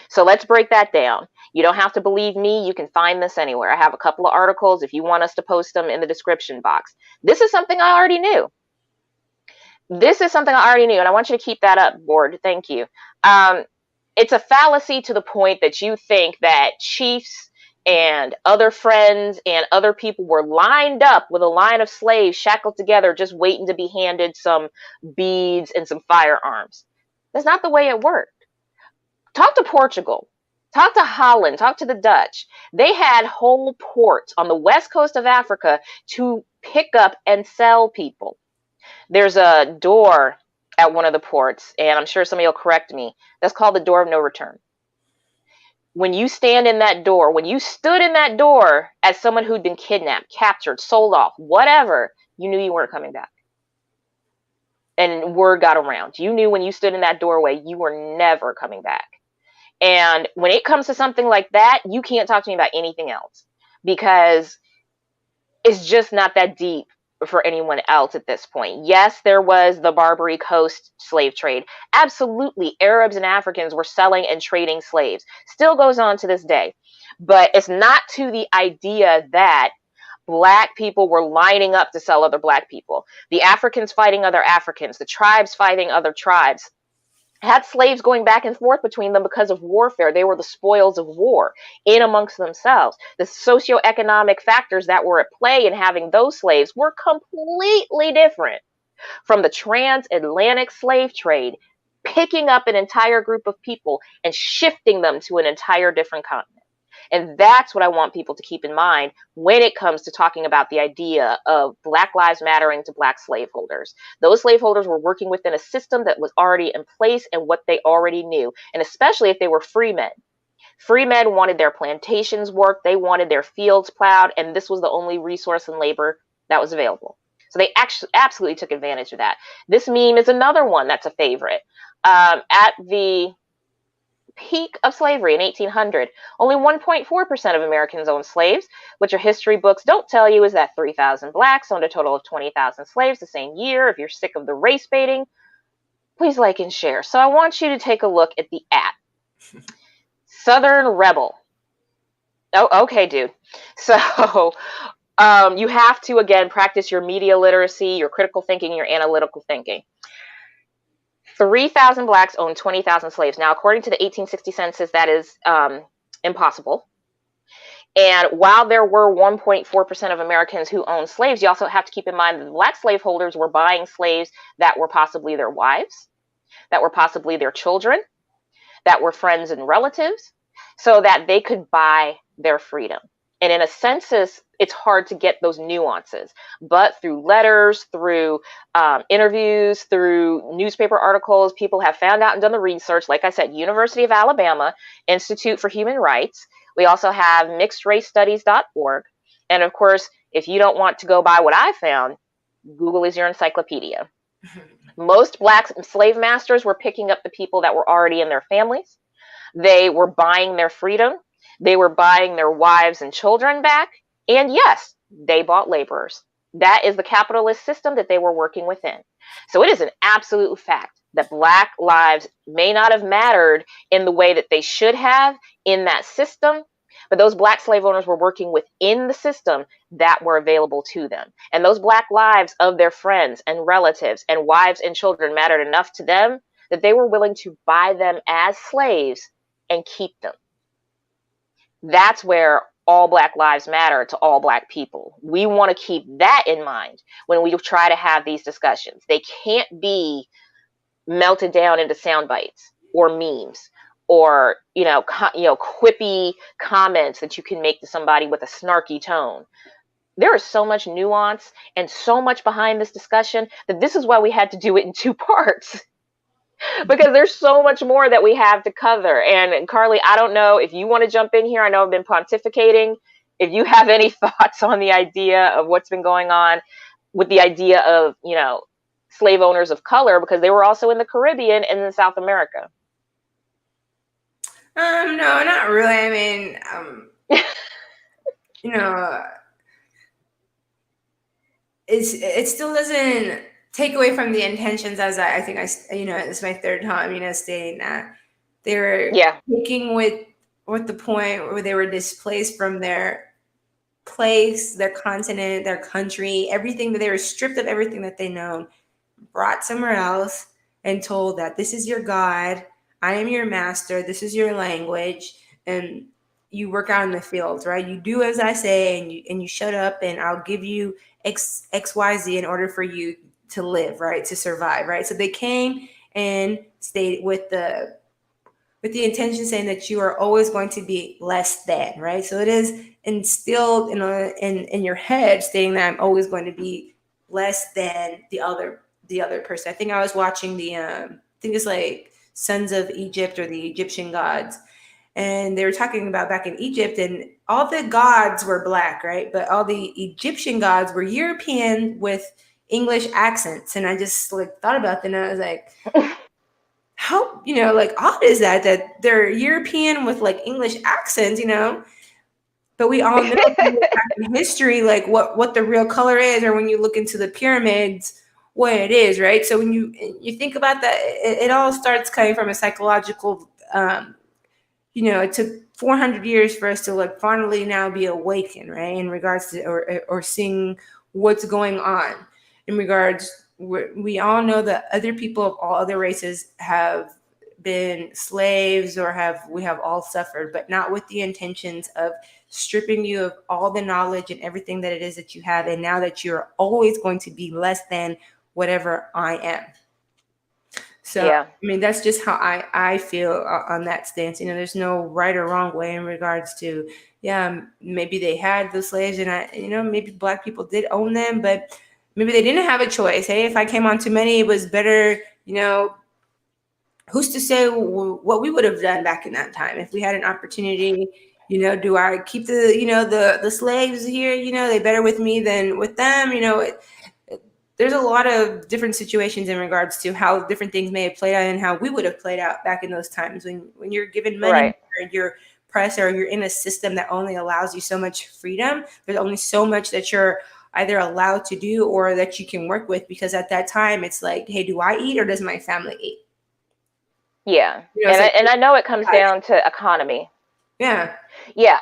So let's break that down. You don't have to believe me. You can find this anywhere. I have a couple of articles if you want us to post them in the description box. This is something I already knew. And I want you to keep that up, board. Thank you. It's a fallacy to the point that you think that chiefs and other friends and other people were lined up with a line of slaves shackled together, just waiting to be handed some beads and some firearms. That's not the way it worked. Talk to Portugal, talk to Holland, talk to the Dutch. They had whole ports on the west coast of Africa to pick up and sell people. There's a door at one of the ports, and I'm sure somebody will correct me, that's called the door of no return. When you stand in that door, when you stood in that door as someone who'd been kidnapped, captured, sold off, whatever, you knew you weren't coming back. And word got around. You knew when you stood in that doorway, you were never coming back. And when it comes to something like that, you can't talk to me about anything else, because it's just not that deep for anyone else at this point. Yes, there was the Barbary Coast slave trade. Absolutely, Arabs and Africans were selling and trading slaves. Still goes on to this day. But it's not to the idea that Black people were lining up to sell other Black people. The Africans fighting other Africans, the tribes fighting other tribes. Had slaves going back and forth between them because of warfare. They were the spoils of war in amongst themselves. The socioeconomic factors that were at play in having those slaves were completely different from the transatlantic slave trade, picking up an entire group of people and shifting them to an entire different continent. And that's what I want people to keep in mind when it comes to talking about the idea of Black lives mattering to Black slaveholders. Those slaveholders were working within a system that was already in place and what they already knew. And especially if they were free men. Free men wanted their plantations worked, they wanted their fields plowed, and this was the only resource and labor that was available. So they actually absolutely took advantage of that. This meme is another one that's a favorite. At the peak of slavery in 1800, only 1.4% of Americans owned slaves. What your history books don't tell you is that 3,000 Blacks owned a total of 20,000 slaves the same year. If you're sick of the race baiting, please like and share. So I want you to take a look at the Southern Rebel. Oh, okay, dude. So you have to, again, practice your media literacy, your critical thinking, your analytical thinking. 3,000 Blacks owned 20,000 slaves. Now, according to the 1860 census, that is impossible. And while there were 1.4% of Americans who owned slaves, you also have to keep in mind that the black slaveholders were buying slaves that were possibly their wives, that were possibly their children, that were friends and relatives, so that they could buy their freedom. And in a census, it's hard to get those nuances, but through letters, through interviews, through newspaper articles, people have found out and done the research. Like I said, University of Alabama, Institute for Human Rights. We also have mixedracestudies.org. And of course, if you don't want to go by what I found, Google is your encyclopedia. Most black slave masters were picking up the people that were already in their families. They were buying their freedom. They were buying their wives and children back. And yes, they bought laborers. That is the capitalist system that they were working within. So it is an absolute fact that black lives may not have mattered in the way that they should have in that system, but those black slave owners were working within the system that were available to them. And those black lives of their friends and relatives and wives and children mattered enough to them that they were willing to buy them as slaves and keep them. That's where all black lives matter to all black people. We want to keep that in mind when we try to have these discussions. They can't be melted down into sound bites or memes or quippy comments that you can make to somebody with a snarky tone. There is so much nuance and so much behind this discussion that this is why we had to do it in 2 parts. Because there's so much more that we have to cover. And Carly, I don't know if you want to jump in here. I know I've been pontificating. If you have any thoughts on the idea of what's been going on with the idea of, slave owners of color, because they were also in the Caribbean and in South America. No, not really. I mean, it still doesn't take away from the intentions, as I think it's my 3rd time, stating that they were taking with the point where they were displaced from their place, their continent, their country, everything, that they were stripped of everything that they know, brought somewhere else and told that this is your God, I am your master, this is your language, and you work out in the fields, right? You do as I say, and you shut up, and I'll give you X, Y, Z in order for you to live, right? To survive, right? So they came and stayed with the intention saying that you are always going to be less than, right? So it is instilled in your head, stating that I'm always going to be less than the other person. I think I was watching I think it's like Sons of Egypt or the Egyptian gods, and they were talking about back in Egypt, and all the gods were black, right? But all the Egyptian gods were European with English accents. And I just thought about that, and I was like, how odd is that they're European with English accents, but we all know in history what the real color is, or when you look into the pyramids, what it is, right? So when you think about that, it all starts coming from a psychological it took 400 years for us to finally now be awakened, right? In regards to or seeing what's going on. In regards, we all know that other people of all other races have been slaves we have all suffered, but not with the intentions of stripping you of all the knowledge and everything that it is that you have. And now that you're always going to be less than whatever I am. So, yeah. I mean, that's just how I feel on that stance. There's no right or wrong way in regards to, maybe they had the slaves and maybe black people did own them, but maybe they didn't have a choice. Hey, if I came on too many, it was better, who's to say what we would have done back in that time if we had an opportunity? Do I keep the slaves here? They better with me than with them. There's a lot of different situations in regards to how different things may have played out and how we would have played out back in those times when you're given money, right, or you're pressed, or you're in a system that only allows you so much freedom. There's only so much that you're either allowed to do or that you can work with, because at that time it's like, hey, do I eat or does my family eat? Yeah. And I know it comes down to economy. Yeah. Yeah.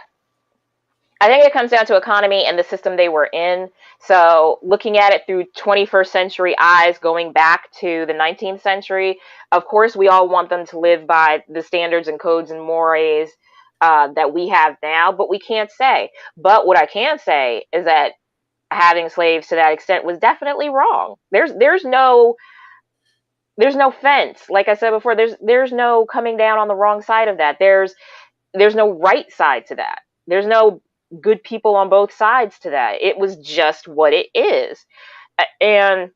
I think it comes down to economy and the system they were in. So looking at it through 21st century eyes, going back to the 19th century, of course, we all want them to live by the standards and codes and mores that we have now, but we can't say. But what I can say is that having slaves to that extent was definitely wrong. There's no fence. Like I said before, there's no coming down on the wrong side of that. There's no right side to that. There's no good people on both sides to that. It was just what it is. And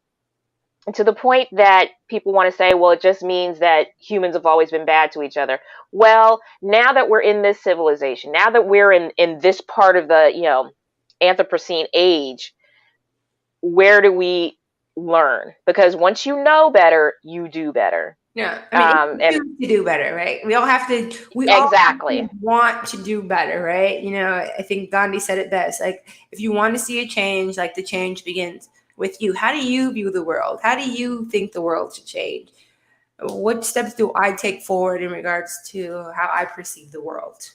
to the point that people want to say, well, it just means that humans have always been bad to each other. Well, now that we're in this civilization, now that we're in this part of the, Anthropocene age, where do we learn? Because once you know better, you do better. Yeah, I mean, And to do better, right? We all have to. We all have to exactly. want to do better, right? I think Gandhi said it best. Like, if you want to see a change, like the change begins with you. How do you view the world? How do you think the world should change? What steps do I take forward in regards to how I perceive the world?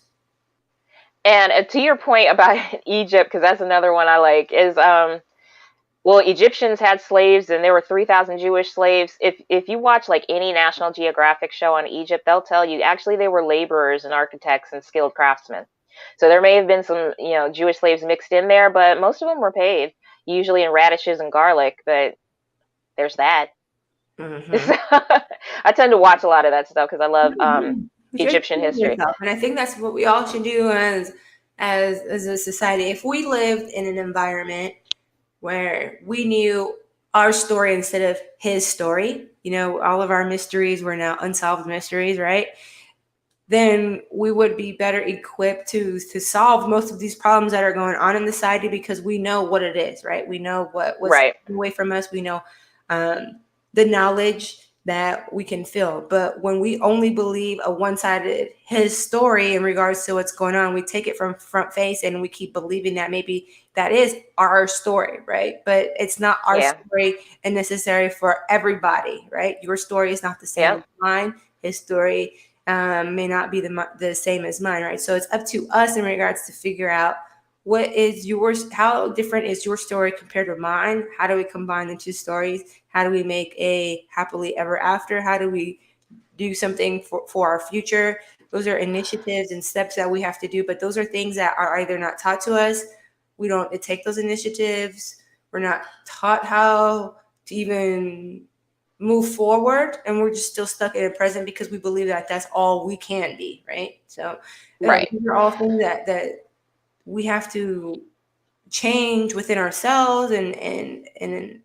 And to your point about Egypt, because that's another one I like, is well, Egyptians had slaves, and there were 3,000 Jewish slaves. If you watch like any National Geographic show on Egypt, they'll tell you actually they were laborers and architects and skilled craftsmen. So there may have been some, Jewish slaves mixed in there, but most of them were paid, usually in radishes and garlic. But there's that. Mm-hmm. I tend to watch a lot of that stuff because I love Egyptian history. Yourself. And I think that's what we all should do as a society. If we lived in an environment where we knew our story instead of his story, all of our mysteries were now unsolved mysteries, right? Then we would be better equipped to solve most of these problems that are going on in the society, because we know what it is, right? We know what's right away from us. We know the knowledge that we can feel. But when we only believe a one-sided his story in regards to what's going on, we take it from front face and we keep believing that maybe that is our story, right? But it's not our story and necessary for everybody, right? Your story is not the same as mine. His story may not be the same as mine, right? So it's up to us in regards to figure out what is yours, how different is your story compared to mine? How do we combine the two stories? How do we make a happily ever after? How do we do something for our future? Those are initiatives and steps that we have to do, but those are things that are either not taught to us. We don't take those initiatives. We're not taught how to even move forward, and we're just still stuck in the present because we believe that that's all we can be, right? So these are all things that we have to change within ourselves and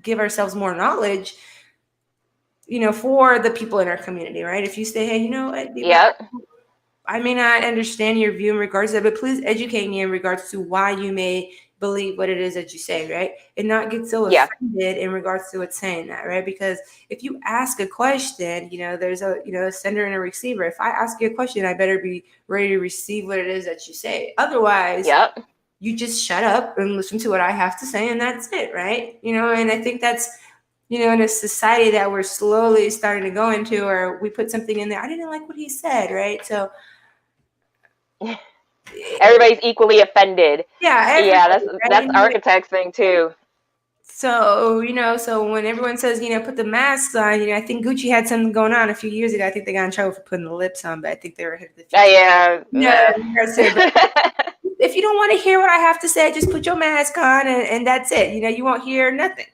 give ourselves more knowledge, for the people in our community, right? If you say, hey, I may not understand your view in regards to that, but please educate me in regards to why you may believe what it is that you say, right? And not get so offended in regards to it saying that, right? Because if you ask a question, there's a sender and a receiver. If I ask you a question, I better be ready to receive what it is that you say. Otherwise, you just shut up and listen to what I have to say, and that's it, right? And I think that's, in a society that we're slowly starting to go into, or we put something in there, I didn't like what he said, right? So everybody's equally offended. That's right? Architect's thing too. So so when everyone says put the masks on, I think Gucci had something going on a few years ago. I think they got in trouble for putting the lips on, but I think they were ahead of the future. If you don't want to hear what I have to say, just put your mask on and that's it. You won't hear nothing.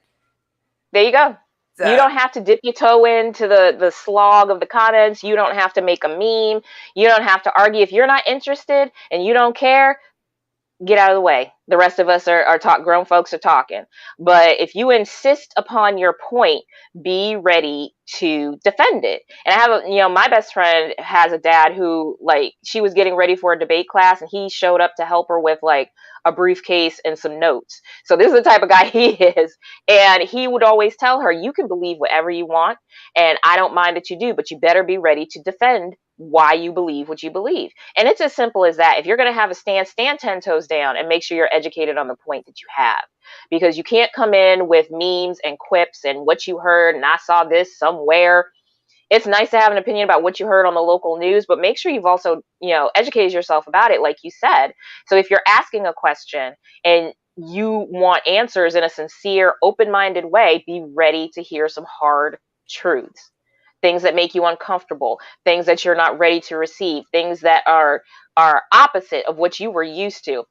There you go. So, you don't have to dip your toe into the slog of the comments. You don't have to make a meme. You don't have to argue. If you're not interested and you don't care, get out of the way. The rest of us are grown folks are talking. But if you insist upon your point, be ready to defend it. And I have my best friend has a dad who, like, she was getting ready for a debate class and he showed up to help her with like a briefcase and some notes. So this is the type of guy he is. And he would always tell her, you can believe whatever you want, and I don't mind that you do, but you better be ready to defend why you believe what you believe. And it's as simple as that. If you're going to have a stand 10 toes down and make sure you're educated on the point that you have, because you can't come in with memes and quips and what you heard and I saw this somewhere. It's nice to have an opinion about what you heard on the local news, but make sure you've also, educated yourself about it, like you said. So if you're asking a question and you want answers in a sincere, open-minded way, be ready to hear some hard truths. Things that make you uncomfortable, things that you're not ready to receive, things that are are opposite of what you were used to.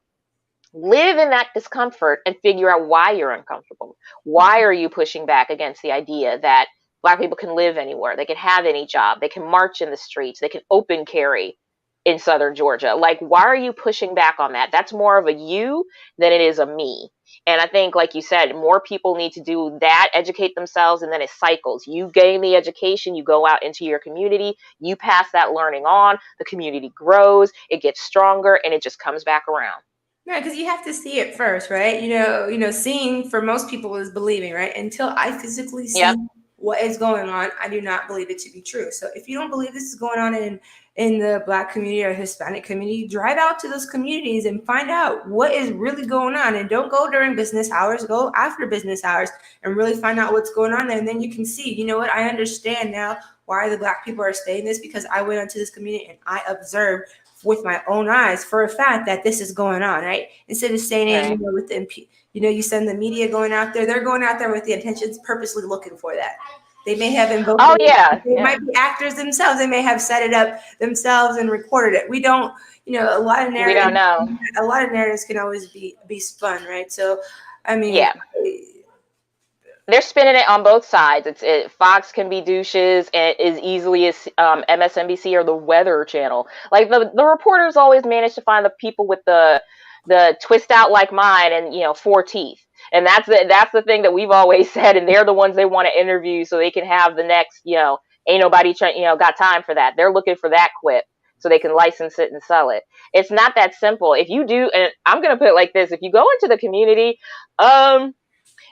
Live in that discomfort and figure out why you're uncomfortable. Why are you pushing back against the idea that Black people can live anywhere, they can have any job, they can march in the streets, they can open carry in Southern Georgia? Like, why are you pushing back on that? That's more of a you than it is a me. And I think, like you said, more people need to do that, educate themselves, and then it cycles. You gain the education, you go out into your community, you pass that learning on, the community grows, it gets stronger, and it just comes back around. Yeah, because you have to see it first, right? Seeing for most people is believing, right? Until I physically see Yep. what is going on, I do not believe it to be true. So if you don't believe this is going on in the Black community or Hispanic community, drive out to those communities and find out what is really going on. And don't go during business hours, go after business hours and really find out what's going on there. And then you can see, you know what, I understand now why the Black people are saying this, because I went into this community and I observed with my own eyes for a fact that this is going on, right? Instead of staying in, Right. with the, you send the media going out there, they're going out there with the intentions, purposely looking for that. They may have invoked Oh, it. yeah. They might be actors themselves. They may have set it up themselves and recorded it. We don't, a lot of We don't narratives. know. A lot of narratives can always be spun, right? So, I mean, Yeah. They're spinning it on both sides. Fox can be douches as easily as MSNBC or the Weather Channel. Like the reporters always manage to find the people with the twist out like mine and 4 teeth. And that's the thing that we've always said. And they're the ones they want to interview so they can have the next ain't nobody got time for that. They're looking for that quip so they can license it and sell it. It's not that simple. If you do, and I'm gonna put it like this: if you go into the community,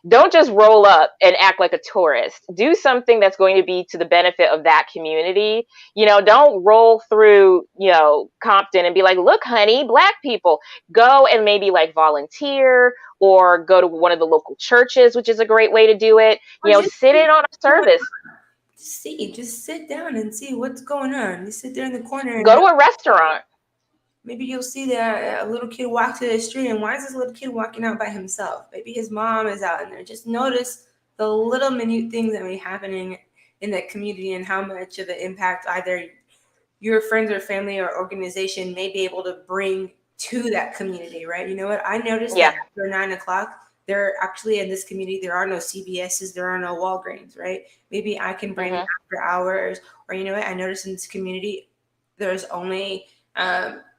don't just roll up and act like a tourist. Do something that's going to be to the benefit of that community. Don't roll through, Compton and be like, look, honey, Black people. Go and maybe like volunteer or go to one of the local churches, which is a great way to do it. Sit in on a service. Just sit down and see what's going on. You sit there in the corner and go to a restaurant. maybe you'll see that a little kid walk to the street, and why is this little kid walking out by himself? Maybe his mom is out in there. Just notice the little minute things that may be happening in that community and how much of an impact either your friends or family or organization may be able to bring to that community, right? You know what? I noticed that after 9 o'clock, there actually in this community, there are no CVS's, there are no Walgreens, right? Maybe I can bring after hours, or you know what? I noticed in this community, there's only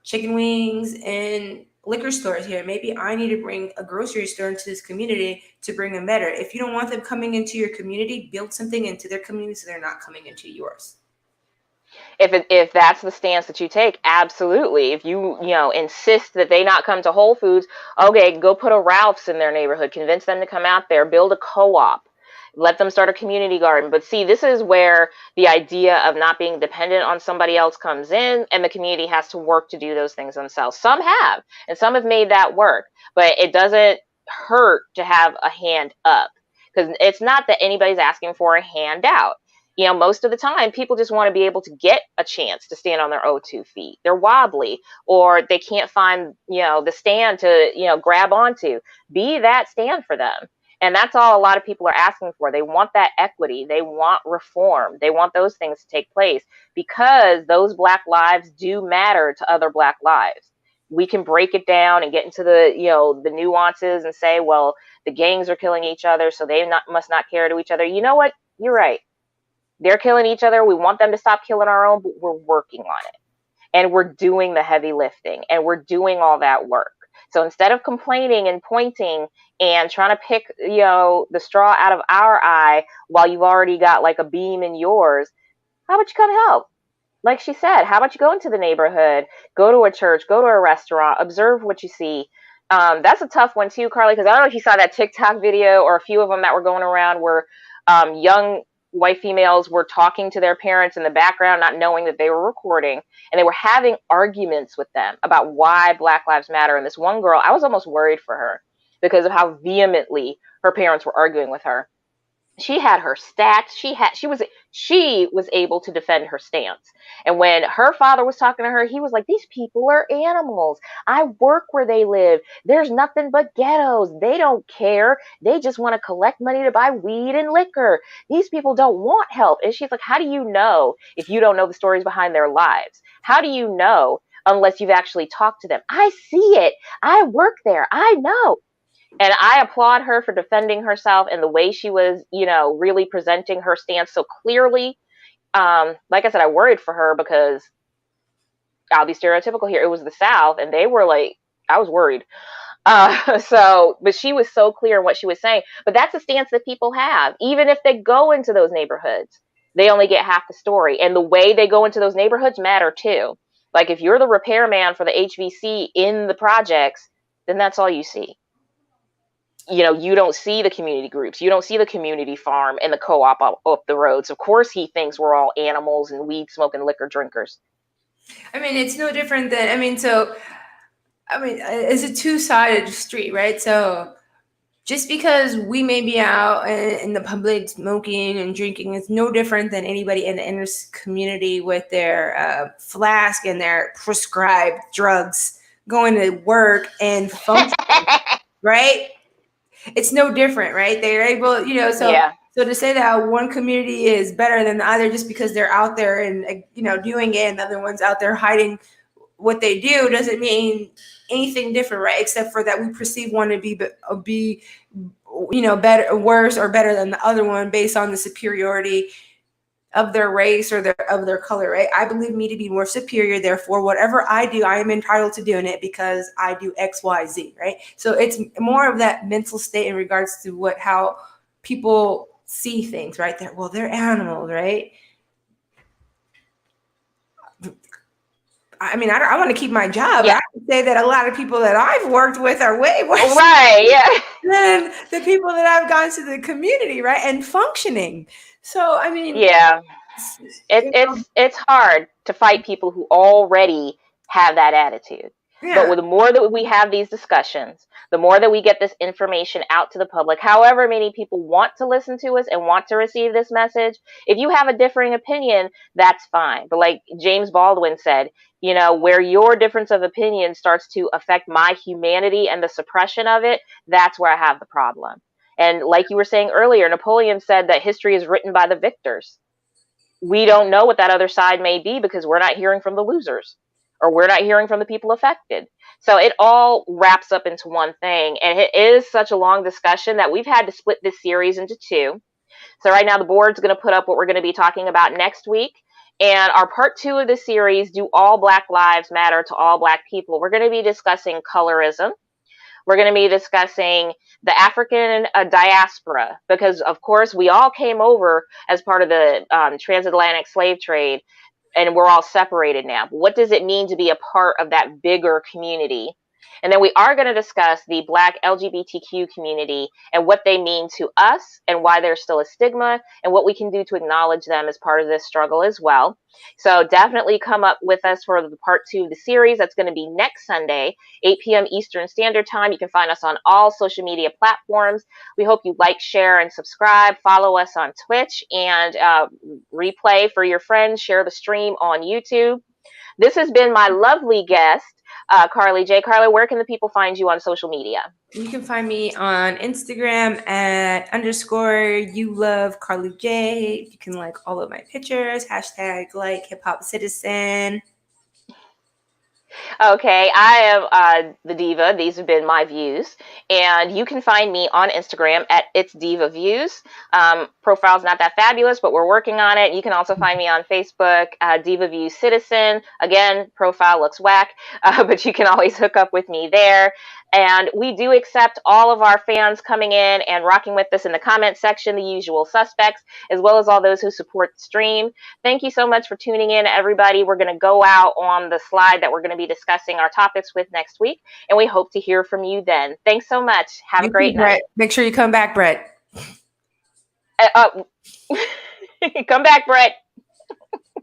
chicken wings and liquor stores here. Maybe I need to bring a grocery store into this community to bring them better. If you don't want them coming into your community, build something into their community so they're not coming into yours. If that's the stance that you take, absolutely. If you insist that they not come to Whole Foods, okay, go put a Ralph's in their neighborhood, convince them to come out there, build a co-op, let them start a community garden. But see, this is where the idea of not being dependent on somebody else comes in, and the community has to work to do those things themselves. Some have, and some have made that work, but it doesn't hurt to have a hand up, because it's not that anybody's asking for a handout. Most of the time, people just want to be able to get a chance to stand on their own 2 feet. They're wobbly, or they can't find, the stand to, grab onto. Be that stand for them. And that's all a lot of people are asking for. They want that equity. They want reform. They want those things to take place, because those Black lives do matter to other Black lives. We can break it down and get into the nuances and say, well, the gangs are killing each other, so they must not care to each other. You know what? You're right. They're killing each other. We want them to stop killing our own, but we're working on it. And we're doing the heavy lifting, and we're doing all that work. So instead of complaining and pointing and trying to pick, the straw out of our eye while you've already got like a beam in yours, how about you come help? Like she said, how about you go into the neighborhood, go to a church, go to a restaurant, observe what you see. That's a tough one too, Carly, because I don't know if you saw that TikTok video or a few of them that were going around where young white females were talking to their parents in the background, not knowing that they were recording, and they were having arguments with them about why Black Lives Matter. And this one girl, I was almost worried for her because of how vehemently her parents were arguing with her. She had her stats. She was able to defend her stance. And when her father was talking to her, he was like, these people are animals. I work where they live. There's nothing but ghettos. They don't care. They just want to collect money to buy weed and liquor. These people don't want help. And she's like, how do you know if you don't know the stories behind their lives? How do you know unless you've actually talked to them. I see it. I work there. I know. And I applaud her for defending herself and the way she was, really presenting her stance so clearly. Like I said, I worried for her because I'll be stereotypical here. It was the South, and they were like, I was worried. But she was so clear in what she was saying. But that's a stance that people have. Even if they go into those neighborhoods, they only get half the story. And the way they go into those neighborhoods matter too. Like if you're the repairman for the HVC in the projects, then that's all you see. You don't see the community groups. You don't see the community farm and the co-op up the roads. Of course, he thinks we're all animals and weed smoking liquor drinkers. I mean, it's no different than, it's a two-sided street, right? So just because we may be out in the public smoking and drinking, it's no different than anybody in the inner community with their flask and their prescribed drugs going to work and functioning, right? It's no different, right? They're able, So to say that one community is better than the other just because they're out there and, doing it, and the other one's out there hiding what they do doesn't mean anything different, right? Except for that we perceive one to be better, worse, or better than the other one based on the superiority of their race or of their color, right? I believe me to be more superior. Therefore, whatever I do, I am entitled to doing it because I do X, Y, Z, right? So it's more of that mental state in regards to how people see things, right? They're animals, right? I mean, I want to keep my job. Yeah. I would say that a lot of people that I've worked with are way worse than the people that I've gone to the community, right? And functioning. So, I mean, yeah, it's hard to fight people who already have that attitude. Yeah. But the more that we have these discussions, the more that we get this information out to the public, however many people want to listen to us and want to receive this message, if you have a differing opinion, that's fine. But like James Baldwin said, where your difference of opinion starts to affect my humanity and the suppression of it, that's where I have the problem. And like you were saying earlier, Napoleon said that history is written by the victors. We don't know what that other side may be because we're not hearing from the losers, or we're not hearing from the people affected. So it all wraps up into one thing. And it is such a long discussion that we've had to split this series into two. So right now the board's going to put up what we're going to be talking about next week. And our part 2 of the series, Do All Black Lives Matter to All Black People? We're going to be discussing colorism. We're going to be discussing the African diaspora, because, of course, we all came over as part of the transatlantic slave trade, and we're all separated now. But what does it mean to be a part of that bigger community? And then we are going to discuss the Black LGBTQ community and what they mean to us and why there's still a stigma and what we can do to acknowledge them as part of this struggle as well. So definitely come up with us for the part 2 of the series. That's going to be next Sunday, 8 p.m. Eastern Standard Time. You can find us on all social media platforms. We hope you like, share, and subscribe. Follow us on Twitch and replay for your friends. Share the stream on YouTube. This has been my lovely guest, Carly J. Carly, where can the people find you on social media? You can find me on Instagram at _YouLoveCarlyJ. You can like all of my pictures, # like HipHopCitizen. Okay, I am the Diva. These have been my views. And you can find me on Instagram at It's Diva Views. Profile's not that fabulous, but we're working on it. You can also find me on Facebook, Diva Views Citizen. Again, profile looks whack, but you can always hook up with me there. And we do accept all of our fans coming in and rocking with us in the comment section, the usual suspects, as well as all those who support the stream. Thank you so much for tuning in, everybody. We're going to go out on the slide that we're going to be discussing our topics with next week, and we hope to hear from you then. Thanks so much. Have a great night. Make sure you come back, Brett. Come back, Brett.